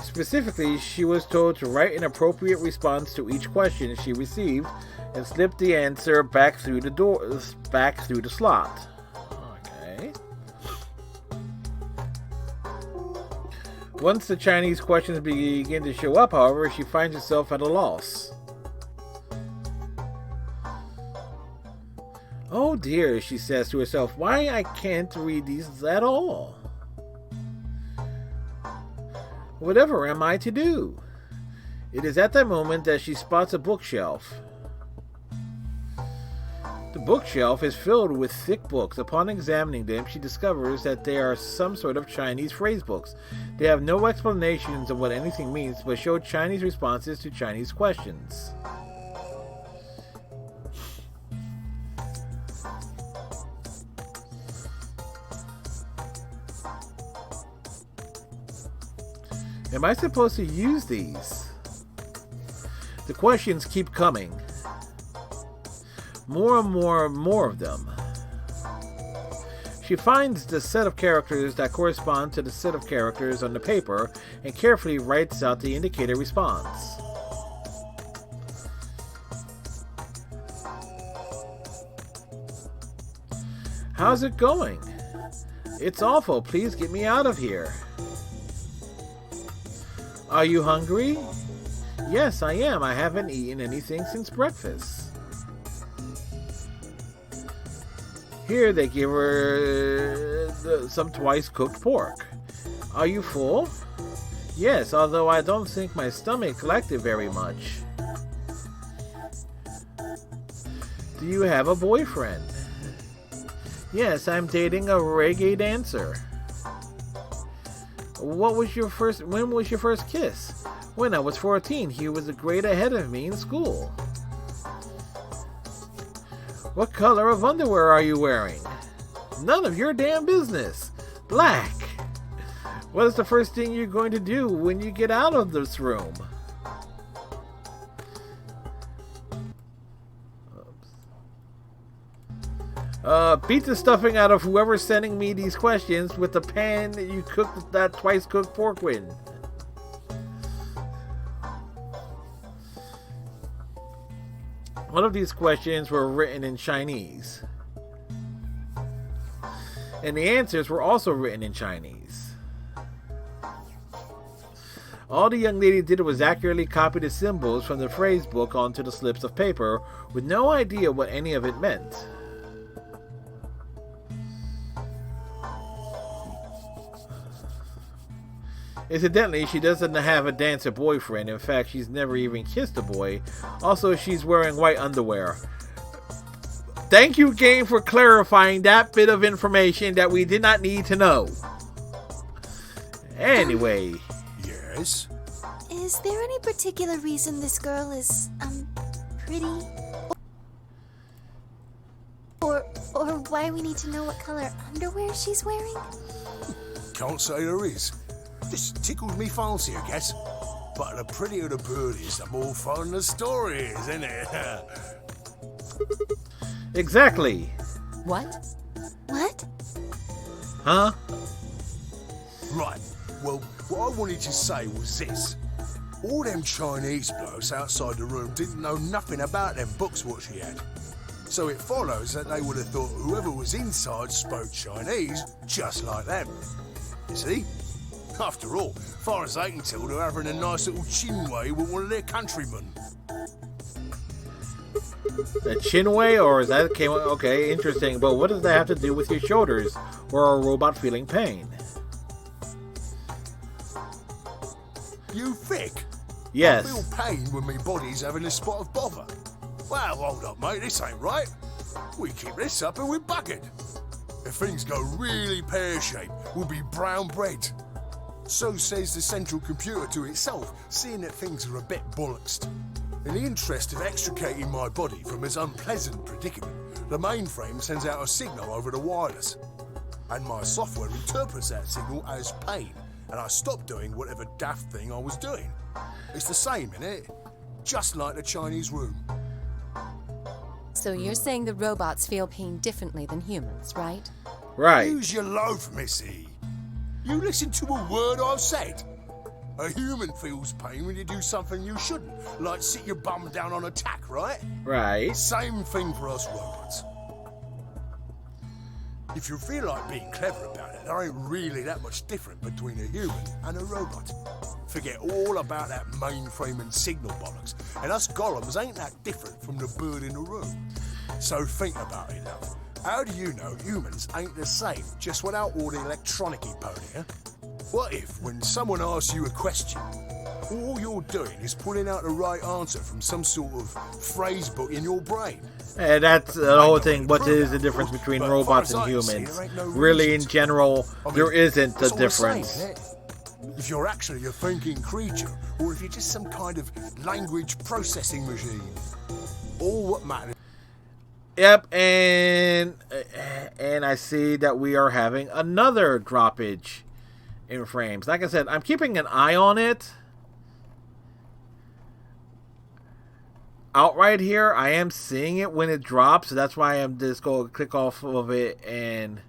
Specifically, she was told to write an appropriate response to each question she received and slip the answer back through the slot. Okay. Once the Chinese questions begin to show up, however, she finds herself at a loss. Oh dear, she says to herself, why I can't read these at all? Whatever am I to do? It is at that moment that she spots a bookshelf. The bookshelf is filled with thick books. Upon examining them, she discovers that they are some sort of Chinese phrase books. They have no explanations of what anything means, but show Chinese responses to Chinese questions. Am I supposed to use these? The questions keep coming. More and more of them. She finds the set of characters that correspond to the set of characters on the paper and carefully writes out the indicated response. How's it going? It's awful. Please get me out of here. Are you hungry? Yes, I am. I haven't eaten anything since breakfast. Here they give her some twice-cooked pork. Are you full? Yes, although I don't think my stomach liked it very much. Do you have a boyfriend? Yes, I'm dating a reggae dancer. When was your first kiss? When I was 14. He was a grade ahead of me in school. What color of underwear are you wearing? None of your damn business. Black. What is the first thing you're going to do when you get out of this room? Beat the stuffing out of whoever's sending me these questions with the pan that you cooked that twice cooked pork with. One of these questions were written in Chinese, and the answers were also written in Chinese. All the young lady did was accurately copy the symbols from the phrase book onto the slips of paper with no idea what any of it meant. Incidentally, she doesn't have a dancer boyfriend. In fact, she's never even kissed a boy. Also, she's wearing white underwear. Thank you, game, for clarifying that bit of information that we did not need to know. Anyway. Yes? Is there any particular reason this girl is, pretty? Or why we need to know what color underwear she's wearing? Can't say there is. This tickles me fancy, I guess. But the prettier the bird is, the more fun the story is, isn't it? Exactly. What? What? Huh? Right. Well, what I wanted to say was this. All them Chinese blokes outside the room didn't know nothing about them books what she had. So it follows that they would have thought whoever was inside spoke Chinese just like them. You see? After all, far as I can tell, they're having a nice little chinway with one of their countrymen. A chinway, or is that okay, interesting, but what does that have to do with your shoulders or a robot feeling pain? You thick? Yes. I feel pain when my body's having a spot of bother. Well, hold up, mate, this ain't right. We keep this up and we're buggered. If things go really pear-shaped, we'll be brown bread. So says the central computer to itself, seeing that things are a bit bollocksed. In the interest of extricating my body from this unpleasant predicament, the mainframe sends out a signal over the wireless. And my software interprets that signal as pain, and I stop doing whatever daft thing I was doing. It's the same, innit? Just like the Chinese room. So you're saying the robots feel pain differently than humans, right? Right. Use your loaf, missy. You listen to a word I've said. A human feels pain when you do something you shouldn't, like sit your bum down on a tack, right? Right. Same thing for us robots. If you feel like being clever about it, there ain't really that much different between a human and a robot. Forget all about that mainframe and signal bollocks, and us golems ain't that different from the bird in the room. So think about it, love. How do you know humans ain't the same, just without all the electronic-y pony, huh? What if, when someone asks you a question, all you're doing is pulling out the right answer from some sort of phrase book in your brain? And that's the whole thing. What is the difference between robots and humans? Really, in general, there isn't a difference. If you're actually a thinking creature, or if you're just some kind of language processing machine. All what matters. Yep, and I see that we are having another droppage in frames. Like I said, I'm keeping an eye on it. Outright here, I am seeing it when it drops. So that's why I'm just going to click off of it and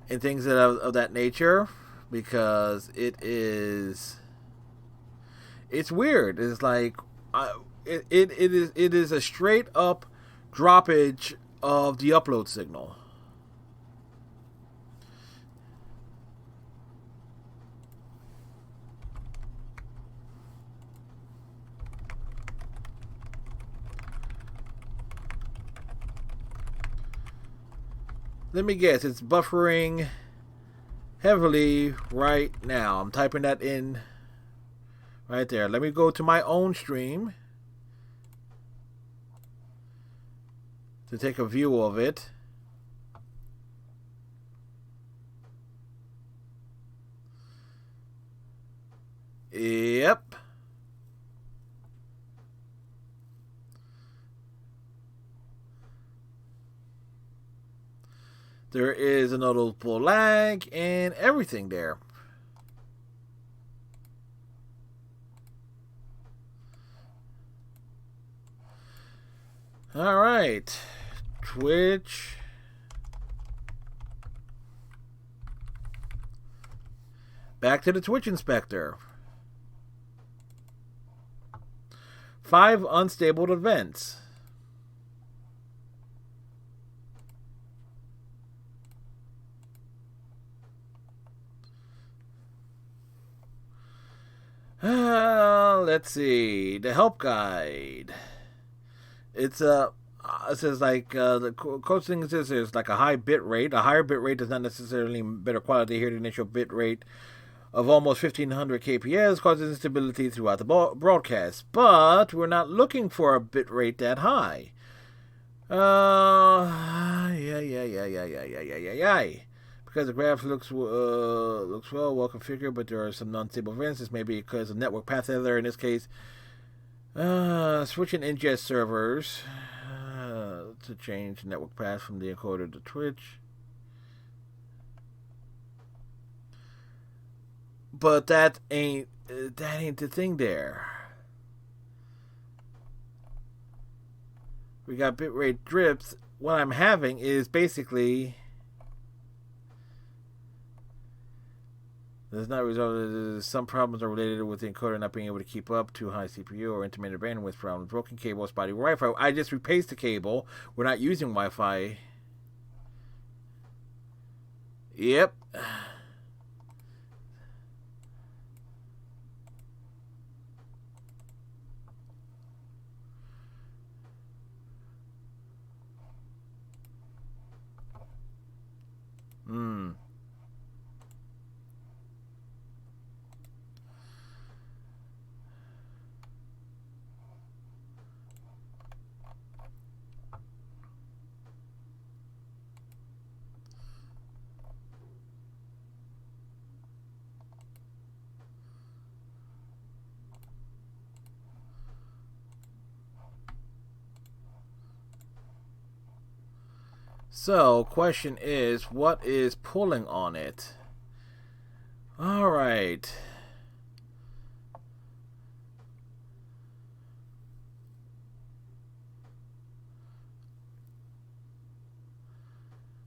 things of that nature, because it's weird. It's like it is a straight up droppage of the upload signal. Let me guess, it's buffering heavily right now. I'm typing that in right there. Let me go to my own stream to take a view of it. Yep. There is a notable lag and everything there. Alright. Twitch. Back to the Twitch Inspector. 5 unstable events. Let's see. The help guide. It says like the coach thing says there's like a high bit rate. A higher bit rate does not necessarily mean better quality. Here, the initial bit rate of almost 1500 kps causes instability throughout the broadcast. But we're not looking for a bit rate that high. Because the graph looks well configured, but there are some non-stable events. This may be because of network path error. In this case, switching ingest servers to change network path from the encoder to Twitch. But that ain't the thing there. We got bitrate drips. What I'm having is basically does not result. Some problems are related with the encoder not being able to keep up, too high CPU or intermittent bandwidth problems, broken cable, spotty Wi-Fi. I just replaced the cable. We're not using Wi-Fi. Yep. So, question is, what is pulling on it? Alright.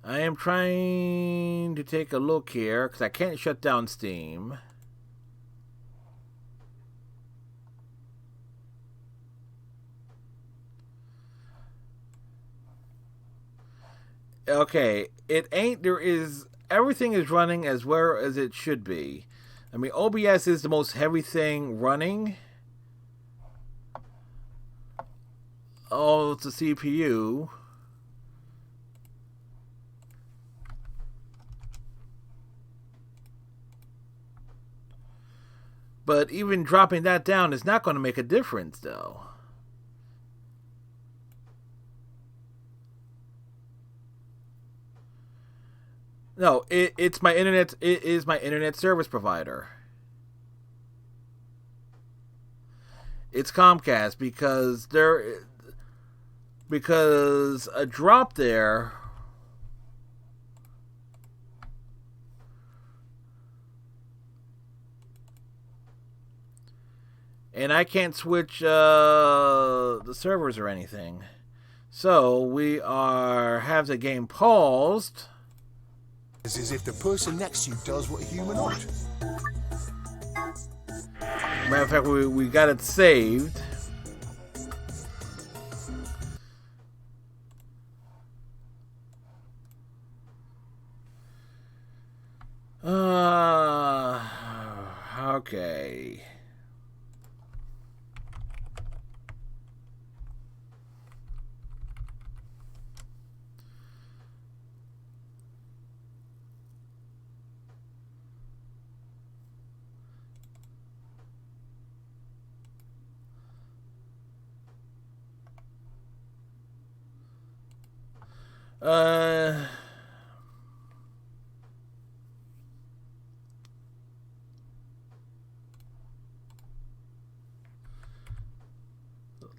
I am trying to take a look here, because I can't shut down Steam. Okay, it ain't. There is everything is running as well as it should be. I mean, OBS is the most heavy thing running. Oh, it's a CPU. But even dropping that down is not going to make a difference, though. No, it's my internet. It is my internet service provider. It's Comcast because a drop there. And I can't switch the servers or anything. So we have the game paused. It's as if the person next to you does what a human ought. Matter of fact, we got it saved. Okay.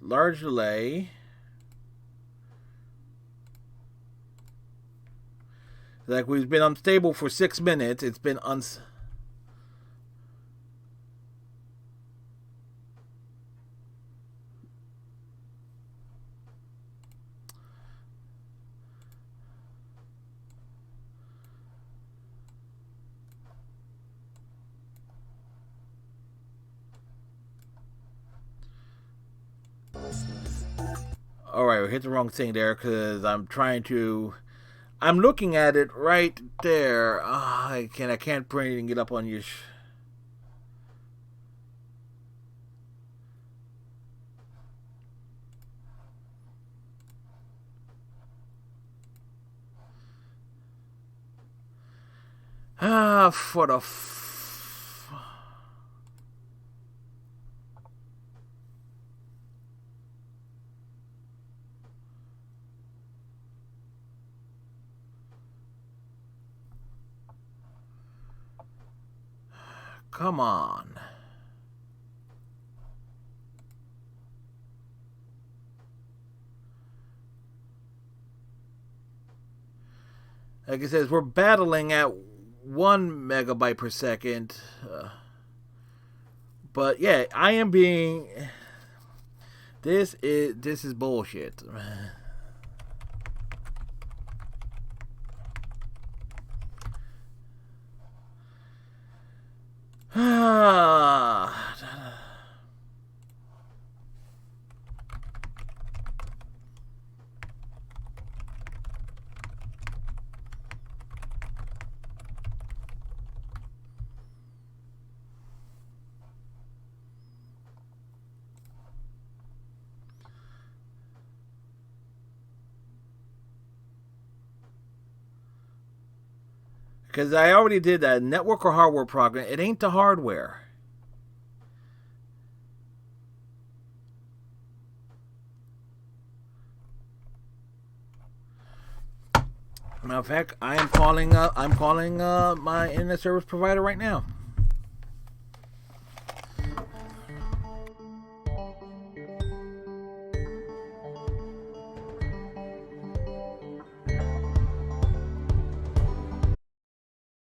Large delay. Like, we've been unstable for 6 minutes. It's been Alright, we hit the wrong thing there because I'm looking at it right there. I can't bring it and get up on you. For the Come on. Like it says, we're battling at 1 megabyte per second. But yeah, I am being... This is bullshit. Because I already did that network or hardware program. It ain't the hardware. Matter of fact, I'm calling my internet service provider right now.